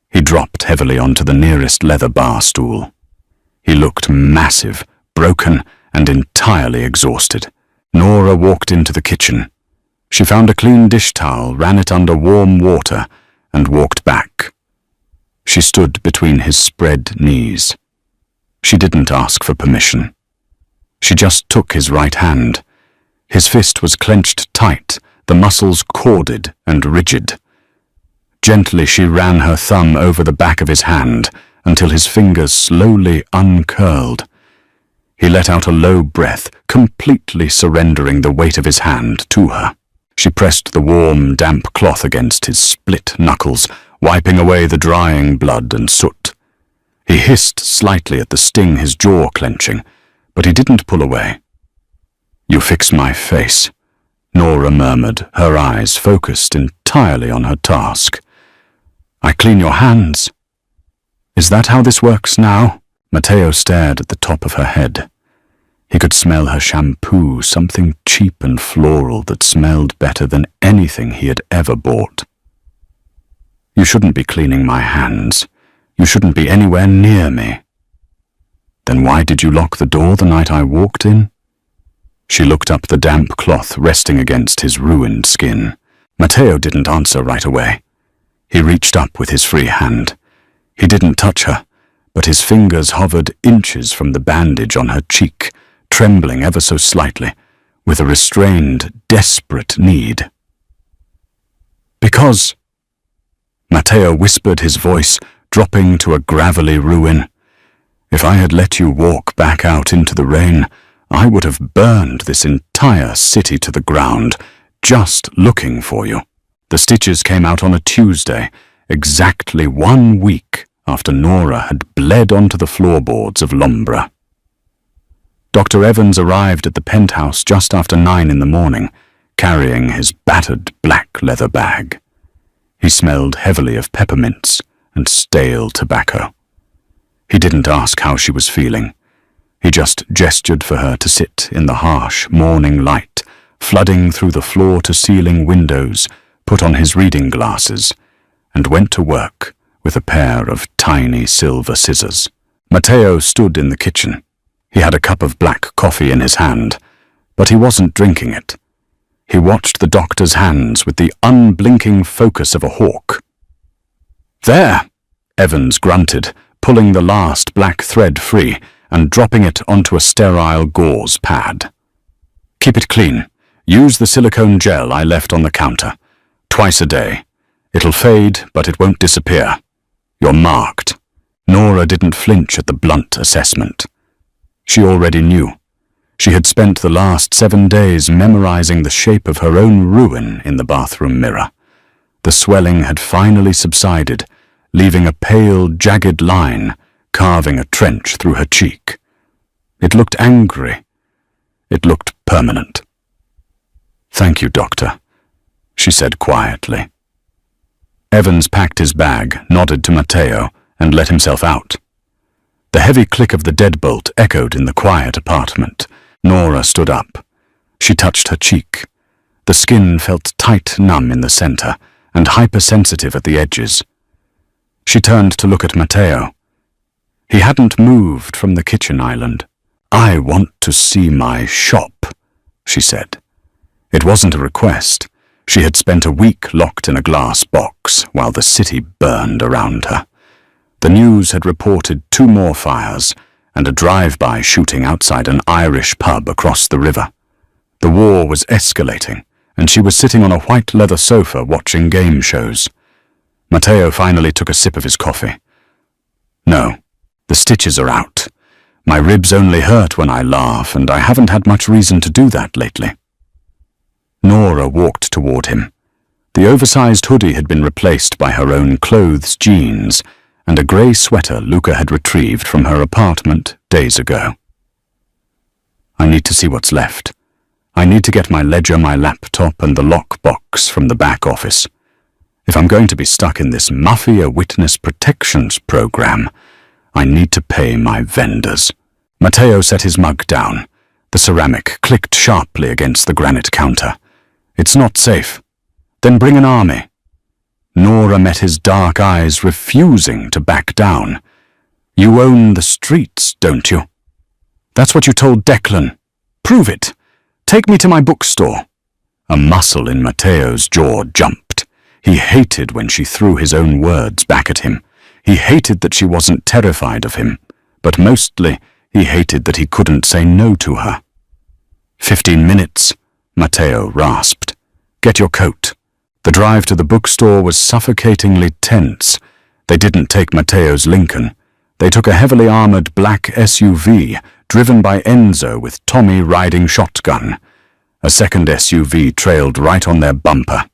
He dropped heavily onto the nearest leather bar stool. He looked massive, broken, and entirely exhausted. Nora walked into the kitchen. She found a clean dish towel, ran it under warm water, and walked back. She stood between his spread knees. She didn't ask for permission. She just took his right hand. His fist was clenched tight, the muscles corded and rigid. Gently she ran her thumb over the back of his hand until his fingers slowly uncurled. He let out a low breath, completely surrendering the weight of his hand to her. She pressed the warm, damp cloth against his split knuckles, wiping away the drying blood and soot. He hissed slightly at the sting, his jaw clenching, but he didn't pull away. "You fix my face," Nora murmured, her eyes focused entirely on her task. "I clean your hands." "Is that how this works now?" Matteo stared at the top of her head. He could smell her shampoo, something cheap and floral that smelled better than anything he had ever bought. "You shouldn't be cleaning my hands. You shouldn't be anywhere near me." "Then why did you lock the door the night I walked in?" She looked up the damp cloth resting against his ruined skin. Matteo didn't answer right away. He reached up with his free hand. He didn't touch her, but his fingers hovered inches from the bandage on her cheek, trembling ever so slightly, with a restrained, desperate need. "Because," Matteo whispered, his voice dropping to a gravelly ruin, "if I had let you walk back out into the rain, I would have burned this entire city to the ground, just looking for you." The stitches came out on a Tuesday, exactly 1 week after Nora had bled onto the floorboards of Lombra. Dr. Evans arrived at the penthouse just after 9 in the morning, carrying his battered black leather bag. He smelled heavily of peppermints and stale tobacco. He didn't ask how she was feeling. He just gestured for her to sit in the harsh morning light, flooding through the floor-to-ceiling windows, put on his reading glasses, and went to work with a pair of tiny silver scissors. Matteo stood in the kitchen. He had a cup of black coffee in his hand, but he wasn't drinking it. He watched the doctor's hands with the unblinking focus of a hawk. "There!" Evans grunted, pulling the last black thread free and dropping it onto a sterile gauze pad. "Keep it clean. Use the silicone gel I left on the counter. Twice a day. It'll fade, but it won't disappear. You're marked." Nora didn't flinch at the blunt assessment. She already knew. She had spent the last 7 days memorizing the shape of her own ruin in the bathroom mirror. The swelling had finally subsided, leaving a pale, jagged line carving a trench through her cheek. It looked angry. It looked permanent. "Thank you, Doctor," she said quietly. Evans packed his bag, nodded to Matteo, and let himself out. The heavy click of the deadbolt echoed in the quiet apartment. Nora stood up. She touched her cheek. The skin felt tight numb in the center and hypersensitive at the edges. She turned to look at Matteo. He hadn't moved from the kitchen island. "I want to see my shop," she said. It wasn't a request. She had spent a week locked in a glass box while the city burned around her. The news had reported 2 more fires and a drive-by shooting outside an Irish pub across the river. The war was escalating, and she was sitting on a white leather sofa watching game shows. Matteo finally took a sip of his coffee. "No, the stitches are out. My ribs only hurt when I laugh, and I haven't had much reason to do that lately." Nora walked toward him. The oversized hoodie had been replaced by her own clothes jeans and a grey sweater Luca had retrieved from her apartment days ago. "I need to see what's left. I need to get my ledger, my laptop, and the lockbox from the back office. If I'm going to be stuck in this Mafia witness protections program, I need to pay my vendors." Matteo set his mug down. The ceramic clicked sharply against the granite counter. "It's not safe. Then bring an army." Nora met his dark eyes, refusing to back down. "You own the streets, don't you? That's what you told Declan. Prove it. Take me to my bookstore." A muscle in Matteo's jaw jumped. He hated when she threw his own words back at him. He hated that she wasn't terrified of him, but mostly he hated that he couldn't say no to her. 15 minutes, Matteo rasped. "Get your coat." The drive to the bookstore was suffocatingly tense. They didn't take Matteo's Lincoln. They took a heavily armored black SUV, driven by Enzo with Tommy riding shotgun. A second SUV trailed right on their bumper.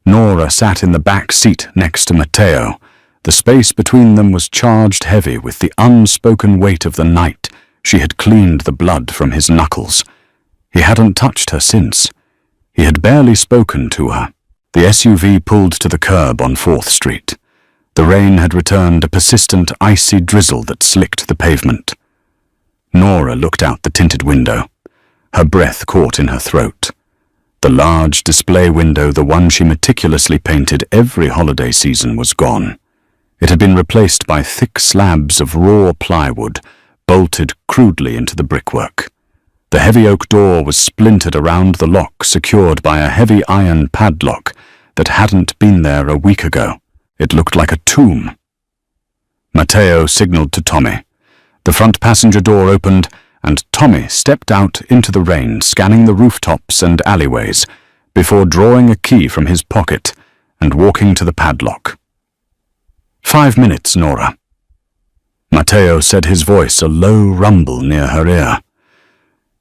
Nora sat in the back seat next to Matteo. The space between them was charged heavy with the unspoken weight of the night. She had cleaned the blood from his knuckles. He hadn't touched her since. He had barely spoken to her. The SUV pulled to the curb on 4th Street. The rain had returned a persistent icy drizzle that slicked the pavement. Nora looked out the tinted window. Her breath caught in her throat. The large display window, the one she meticulously painted every holiday season, was gone. It had been replaced by thick slabs of raw plywood, bolted crudely into the brickwork. The heavy oak door was splintered around the lock, secured by a heavy iron padlock that hadn't been there a week ago. It looked like a tomb. Matteo signaled to Tommy. The front passenger door opened, and Tommy stepped out into the rain, scanning the rooftops and alleyways, before drawing a key from his pocket and walking to the padlock. 5 minutes, Nora." Matteo said, his voice a low rumble near her ear.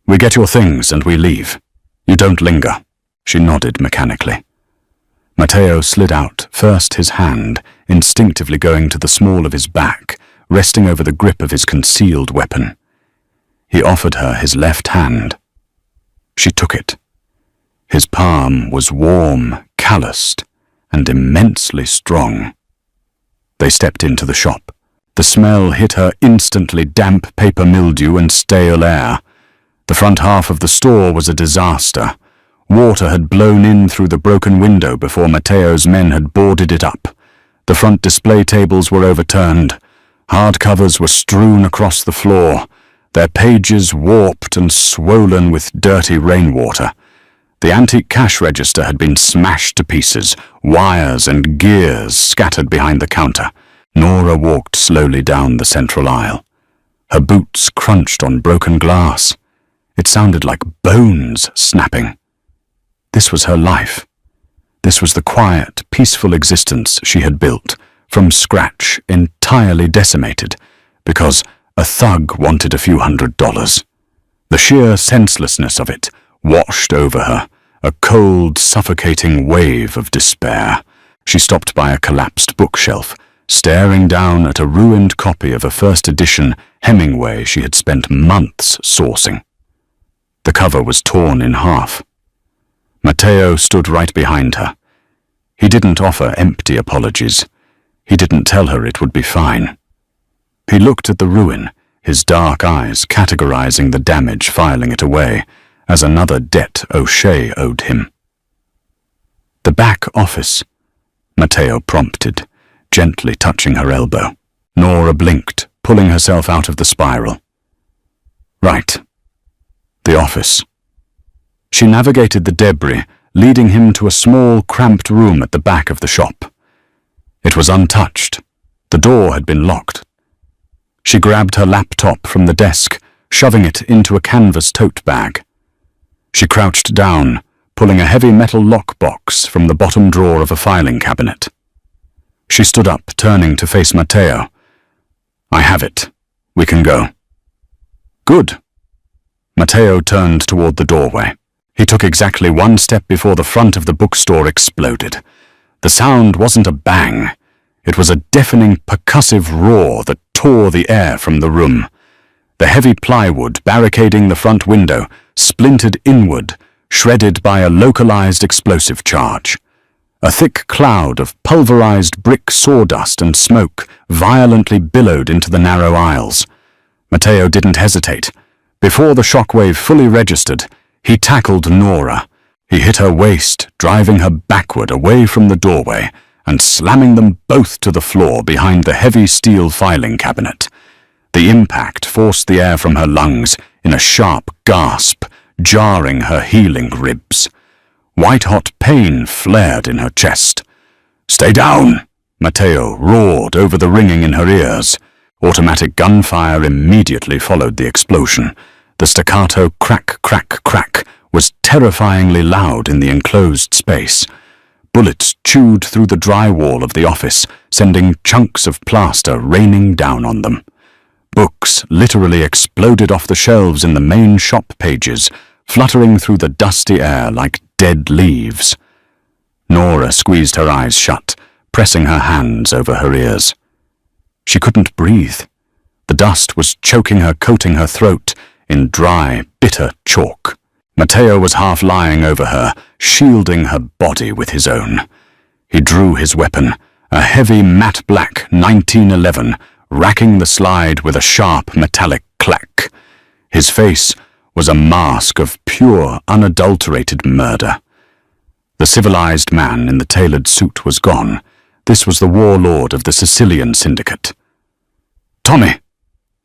"We get your things and we leave. You don't linger." She nodded mechanically. Matteo slid out, first his hand, instinctively going to the small of his back, resting over the grip of his concealed weapon. He offered her his left hand. She took it. His palm was warm, calloused, and immensely strong. They stepped into the shop. The smell hit her instantly, damp paper mildew and stale air. The front half of the store was a disaster. Water had blown in through the broken window before Matteo's men had boarded it up. The front display tables were overturned. Hardcovers were strewn across the floor, their pages warped and swollen with dirty rainwater. The antique cash register had been smashed to pieces, wires and gears scattered behind the counter. Nora walked slowly down the central aisle. Her boots crunched on broken glass. It sounded like bones snapping. This was her life. This was the quiet, peaceful existence she had built, from scratch, entirely decimated, because a thug wanted a few $100. The sheer senselessness of it washed over her, a cold, suffocating wave of despair. She stopped by a collapsed bookshelf, staring down at a ruined copy of a first edition Hemingway she had spent months sourcing. The cover was torn in half. Matteo stood right behind her. He didn't offer empty apologies. He didn't tell her it would be fine. He looked at the ruin, his dark eyes categorizing the damage, filing it away, as another debt O'Shea owed him. "The back office," Matteo prompted, gently touching her elbow. Nora blinked, pulling herself out of the spiral. Right. The office. She navigated the debris, leading him to a small, cramped room at the back of the shop. It was untouched. The door had been locked. She grabbed her laptop from the desk, shoving it into a canvas tote bag. She crouched down, pulling a heavy metal lockbox from the bottom drawer of a filing cabinet. She stood up, turning to face Matteo. "I have it. We can go." "Good." Matteo turned toward the doorway. He took exactly one step before the front of the bookstore exploded. The sound wasn't a bang. It was a deafening, percussive roar that tore the air from the room. The heavy plywood barricading the front window splintered inward, shredded by a localized explosive charge. A thick cloud of pulverized brick sawdust and smoke violently billowed into the narrow aisles. Matteo didn't hesitate. Before the shockwave fully registered, he tackled Nora. He hit her waist, driving her backward away from the doorway and slamming them both to the floor behind the heavy steel filing cabinet. The impact forced the air from her lungs in a sharp gasp, jarring her healing ribs. White-hot pain flared in her chest. "Stay down!" Matteo roared over the ringing in her ears. Automatic gunfire immediately followed the explosion. The staccato crack, crack, crack was terrifyingly loud in the enclosed space. Bullets chewed through the drywall of the office, sending chunks of plaster raining down on them. Books literally exploded off the shelves in the main shop pages, fluttering through the dusty air like dead leaves. Nora squeezed her eyes shut, pressing her hands over her ears. She couldn't breathe. The dust was choking her, coating her throat in dry, bitter chalk. Matteo was half lying over her, shielding her body with his own. He drew his weapon, a heavy matte black 1911, racking the slide with a sharp metallic clack. His face was a mask of pure, unadulterated murder. The civilized man in the tailored suit was gone. This was the warlord of the Sicilian syndicate. "Tommy!"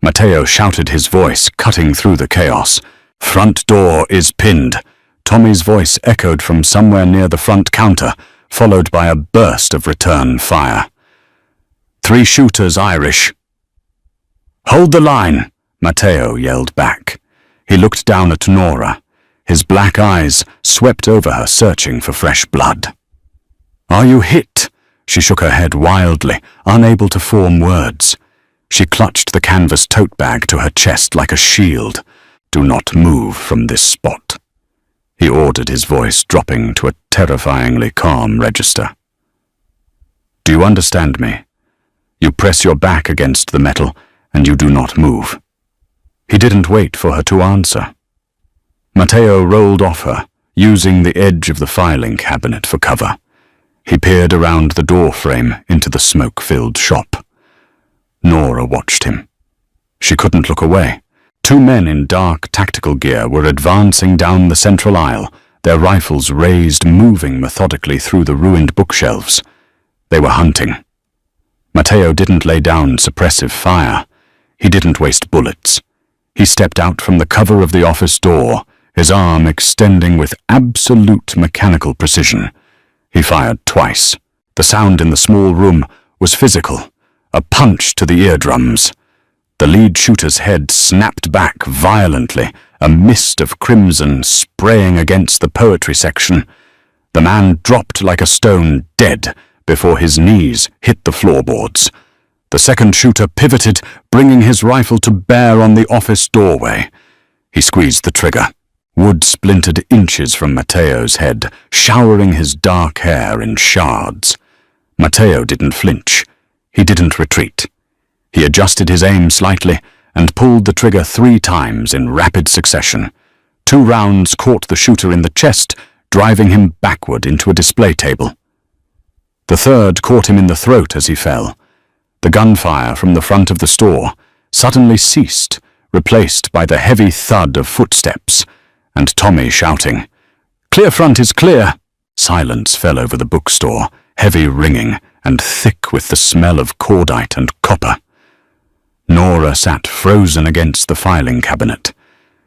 Matteo shouted, his voice cutting through the chaos. "Front door is pinned." Tommy's voice echoed from somewhere near the front counter, followed by a burst of return fire. "3 shooters Irish." "Hold the line!" Matteo yelled back. He looked down at Nora. His black eyes swept over her, searching for fresh blood. "Are you hit?" She shook her head wildly, unable to form words. She clutched the canvas tote bag to her chest like a shield. "Do not move from this spot." He ordered, his voice dropping to a terrifyingly calm register. "Do you understand me? You press your back against the metal, and you do not move." He didn't wait for her to answer. Matteo rolled off her, using the edge of the filing cabinet for cover. He peered around the door frame into the smoke-filled shop. Nora watched him. She couldn't look away. Two men in dark tactical gear were advancing down the central aisle, their rifles raised, moving methodically through the ruined bookshelves. They were hunting. Matteo didn't lay down suppressive fire. He didn't waste bullets. He stepped out from the cover of the office door, his arm extending with absolute mechanical precision. He fired twice. The sound in the small room was physical, a punch to the eardrums. The lead shooter's head snapped back violently, a mist of crimson spraying against the poetry section. The man dropped like a stone, dead, before his knees hit the floorboards. The second shooter pivoted, bringing his rifle to bear on the office doorway. He squeezed the trigger. Wood splintered inches from Matteo's head, showering his dark hair in shards. Matteo didn't flinch. He didn't retreat. He adjusted his aim slightly and pulled the trigger 3 times in rapid succession. 2 rounds caught the shooter in the chest, driving him backward into a display table. The third caught him in the throat as he fell. The gunfire from the front of the store suddenly ceased, replaced by the heavy thud of footsteps, and Tommy shouting, "Clear front is clear!" Silence fell over the bookstore, heavy ringing and thick with the smell of cordite and copper. Nora sat frozen against the filing cabinet.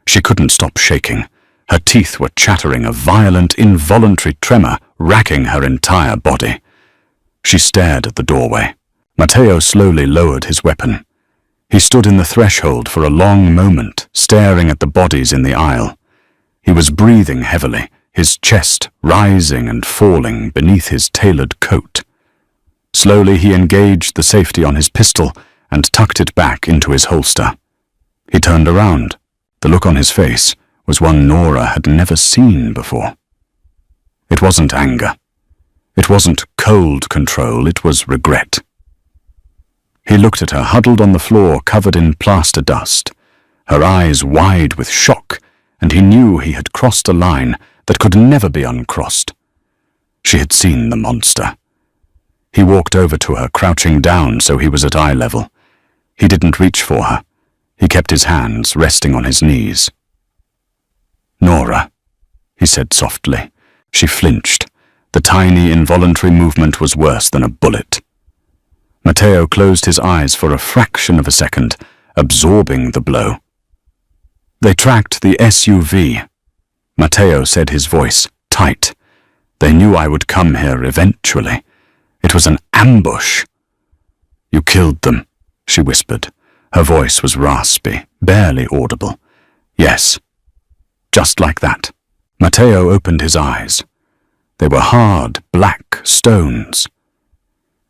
She couldn't stop shaking. Her teeth were chattering, a violent, involuntary tremor racking her entire body. She stared at the doorway. Matteo slowly lowered his weapon. He stood in the threshold for a long moment, staring at the bodies in the aisle. He was breathing heavily, his chest rising and falling beneath his tailored coat. Slowly he engaged the safety on his pistol and tucked it back into his holster. He turned around. The look on his face was one Nora had never seen before. It wasn't anger. It wasn't cold control, it was regret. He looked at her, huddled on the floor, covered in plaster dust, her eyes wide with shock, and he knew he had crossed a line that could never be uncrossed. She had seen the monster. He walked over to her, crouching down so he was at eye level. He didn't reach for her. He kept his hands resting on his knees. "Nora," he said softly. She flinched. The tiny, involuntary movement was worse than a bullet. Matteo closed his eyes for a fraction of a second, absorbing the blow. "They tracked the SUV," Matteo said, his voice tight. "They knew I would come here eventually. It was an ambush." "You killed them," she whispered. Her voice was raspy, barely audible. "Yes." Just like that. Matteo opened his eyes. They were hard, black stones.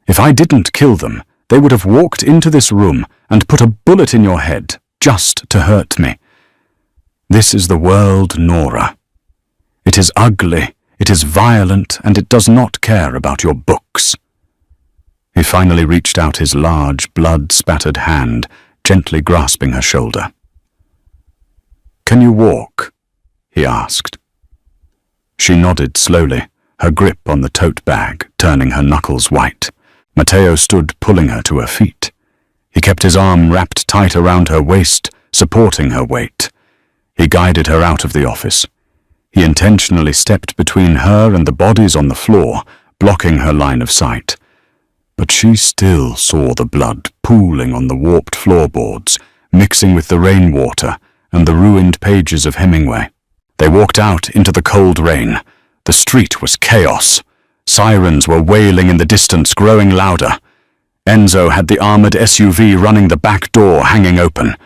"If I didn't kill them, they would have walked into this room and put a bullet in your head, just to hurt me. This is the world, Nora. It is ugly, it is violent, and it does not care about your books." He finally reached out his large, blood-spattered hand, gently grasping her shoulder. "Can you walk?" he asked. She nodded slowly, her grip on the tote bag turning her knuckles white. Matteo stood pulling her to her feet. He kept his arm wrapped tight around her waist, supporting her weight. He guided her out of the office. He intentionally stepped between her and the bodies on the floor, blocking her line of sight. But she still saw the blood pooling on the warped floorboards, mixing with the rainwater and the ruined pages of Hemingway. They walked out into the cold rain. The street was chaos. Sirens were wailing in the distance, growing louder. Enzo had the armored SUV running, the back door hanging open.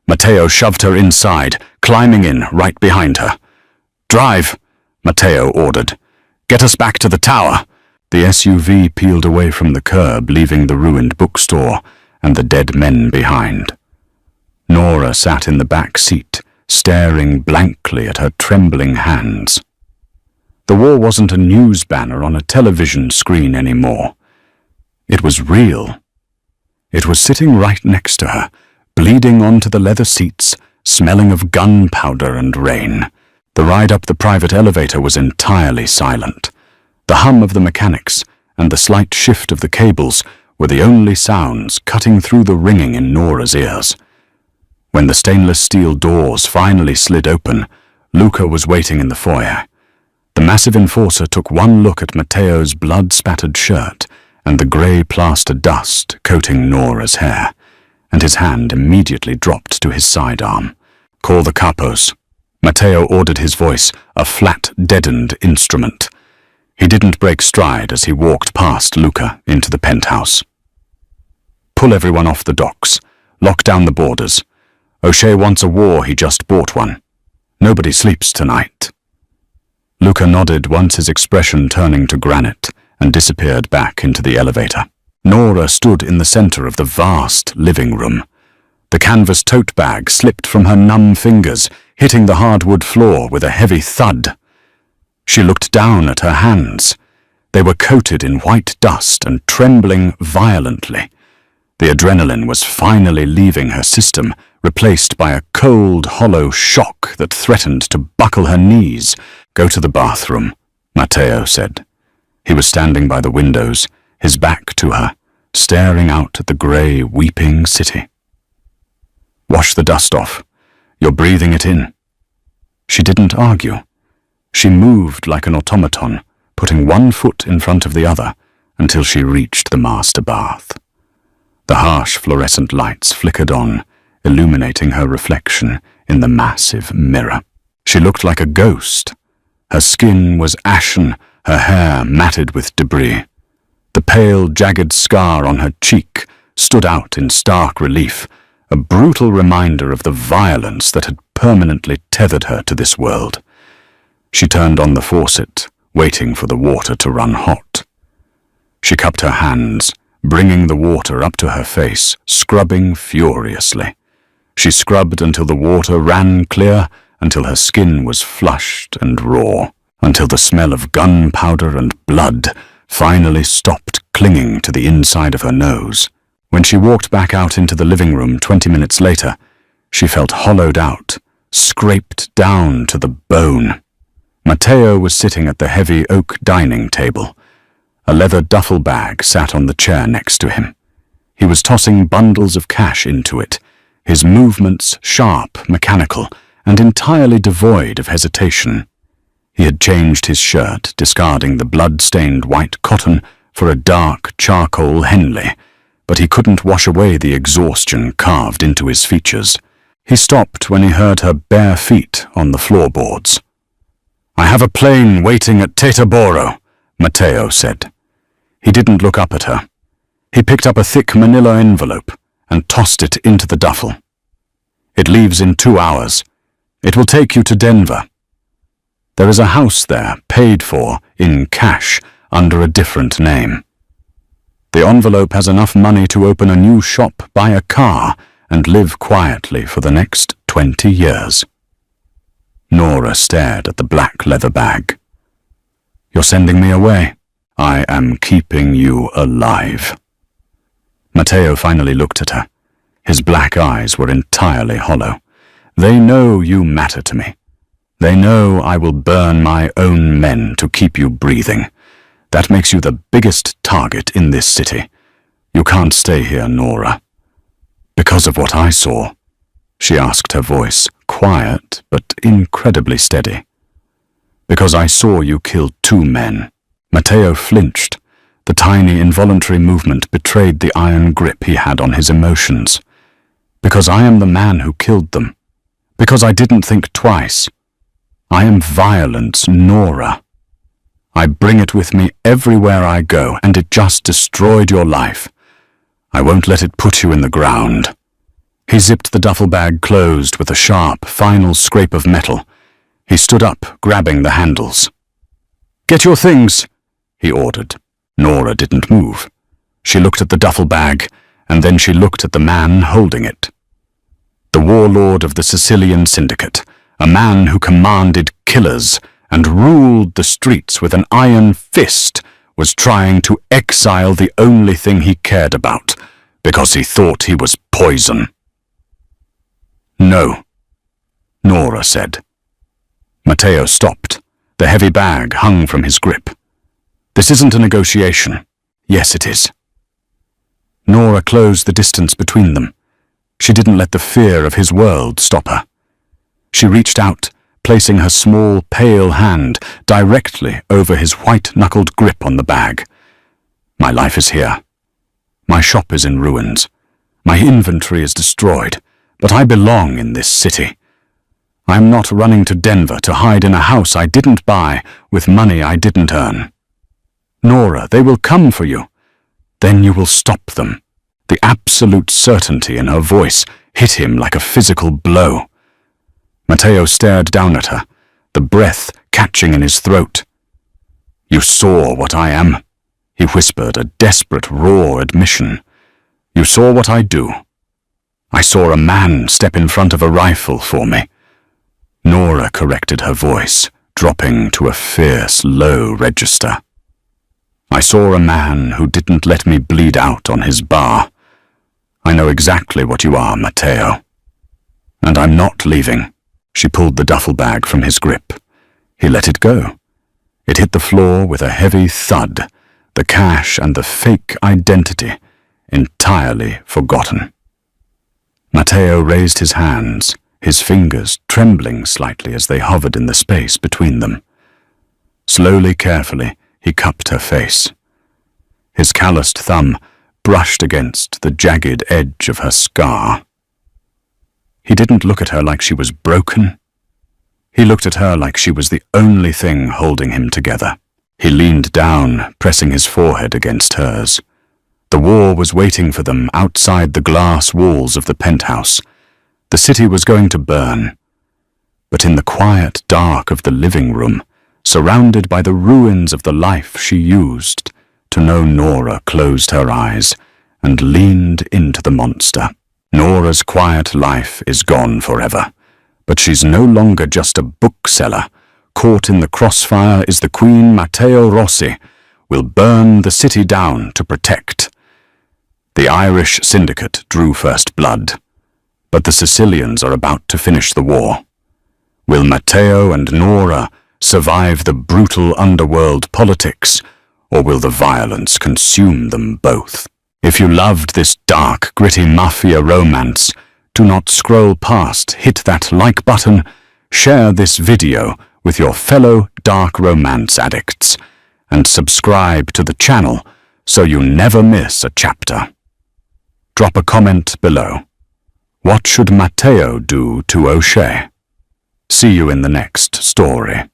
Matteo shoved her inside, climbing in right behind her. "Drive," Matteo ordered. "Get us back to the tower." The SUV peeled away from the curb, leaving the ruined bookstore and the dead men behind. Nora sat in the back seat, staring blankly at her trembling hands. The war wasn't a news banner on a television screen anymore. It was real. It was sitting right next to her, bleeding onto the leather seats, smelling of gunpowder and rain. The ride up the private elevator was entirely silent. The hum of the mechanics and the slight shift of the cables were the only sounds cutting through the ringing in Nora's ears. When the stainless steel doors finally slid open, Luca was waiting in the foyer. The massive enforcer took one look at Matteo's blood-spattered shirt and the grey plaster dust coating Nora's hair, and his hand immediately dropped to his sidearm. "Call the capos." Matteo ordered, his voice a flat, deadened instrument. He didn't break stride as he walked past Luca into the penthouse. "Pull everyone off the docks. Lock down the borders. O'Shea wants a war, he just bought one. Nobody sleeps tonight." Luca nodded, once his expression turning to granite, and disappeared back into the elevator. Nora stood in the center of the vast living room. The canvas tote bag slipped from her numb fingers, hitting the hardwood floor with a heavy thud. She looked down at her hands. They were coated in white dust and trembling violently. The adrenaline was finally leaving her system, replaced by a cold, hollow shock that threatened to buckle her knees. "Go to the bathroom," Matteo said. He was standing by the windows, his back to her, staring out at the grey, weeping city. "Wash the dust off. You're breathing it in." She didn't argue. She moved like an automaton, putting one foot in front of the other until she reached the master bath. The harsh fluorescent lights flickered on, illuminating her reflection in the massive mirror. She looked like a ghost. Her skin was ashen, her hair matted with debris. The pale, jagged scar on her cheek stood out in stark relief, a brutal reminder of the violence that had permanently tethered her to this world. She turned on the faucet, waiting for the water to run hot. She cupped her hands, bringing the water up to her face, scrubbing furiously. She scrubbed until the water ran clear, until her skin was flushed and raw, until the smell of gunpowder and blood finally stopped clinging to the inside of her nose. When she walked back out into the living room 20 minutes later, she felt hollowed out, scraped down to the bone. Matteo was sitting at the heavy oak dining table. A leather duffel bag sat on the chair next to him. He was tossing bundles of cash into it, his movements sharp, mechanical, and entirely devoid of hesitation. He had changed his shirt, discarding the blood-stained white cotton for a dark charcoal Henley, but he couldn't wash away the exhaustion carved into his features. He stopped when he heard her bare feet on the floorboards. "I have a plane waiting at Teterboro," Matteo said. He didn't look up at her. He picked up a thick manila envelope and tossed it into the duffel. "It leaves in 2 hours. It will take you to Denver. There is a house there, paid for in cash under a different name. The envelope has enough money to open a new shop, buy a car, and live quietly for the next 20 years. Nora stared at the black leather bag. "You're sending me away. I am keeping you alive." Matteo finally looked at her. His black eyes were entirely hollow. "They know you matter to me. They know I will burn my own men to keep you breathing. That makes you the biggest target in this city. You can't stay here, Nora." "Because of what I saw?" she asked, her voice quiet but incredibly steady. "Because I saw you kill 2 men. Matteo flinched. The tiny, involuntary movement betrayed the iron grip he had on his emotions. "Because I am the man who killed them. Because I didn't think twice. I am violence, Nora. I bring it with me everywhere I go, and it just destroyed your life. I won't let it put you in the ground." He zipped the duffel bag closed with a sharp, final scrape of metal. He stood up, grabbing the handles. "Get your things," he ordered. Nora didn't move. She looked at the duffel bag, and then she looked at the man holding it. The warlord of the Sicilian Syndicate, a man who commanded killers and ruled the streets with an iron fist, was trying to exile the only thing he cared about, because he thought he was poison. "No," Nora said. Matteo stopped. The heavy bag hung from his grip. "This isn't a negotiation." "Yes, it is." Nora closed the distance between them. She didn't let the fear of his world stop her. She reached out, placing her small, pale hand directly over his white-knuckled grip on the bag. "My life is here. My shop is in ruins. My inventory is destroyed, but I belong in this city. I'm not running to Denver to hide in a house I didn't buy with money I didn't earn. Nora, they will come for you. Then you will stop them." The absolute certainty in her voice hit him like a physical blow. Matteo stared down at her, the breath catching in his throat. "You saw what I am," he whispered, a desperate, raw admission. "You saw what I do. I saw a man step in front of a rifle for me." Nora corrected her voice, dropping to a fierce, low register. "I saw a man who didn't let me bleed out on his bar. I know exactly what you are, Matteo. And I'm not leaving." She pulled the duffel bag from his grip. He let it go. It hit the floor with a heavy thud, the cash and the fake identity entirely forgotten. Matteo raised his hands, his fingers trembling slightly as they hovered in the space between them. Slowly, carefully, he cupped her face. His calloused thumb brushed against the jagged edge of her scar. He didn't look at her like she was broken. He looked at her like she was the only thing holding him together. He leaned down, pressing his forehead against hers. The war was waiting for them outside the glass walls of the penthouse. The city was going to burn. But in the quiet dark of the living room, surrounded by the ruins of the life she used to know, Nora closed her eyes and leaned into the monster. Nora's quiet life is gone forever, but she's no longer just a bookseller. Caught in the crossfire is the Queen Matteo Rossi, will burn the city down to protect. The Irish syndicate drew first blood, but the Sicilians are about to finish the war. Will Matteo and Nora survive the brutal underworld politics, or will the violence consume them both? If you loved this dark, gritty mafia romance, do not scroll past, hit that like button, share this video with your fellow dark romance addicts, and subscribe to the channel so you never miss a chapter. Drop a comment below. What should Matteo do to O'Shea? See you in the next story.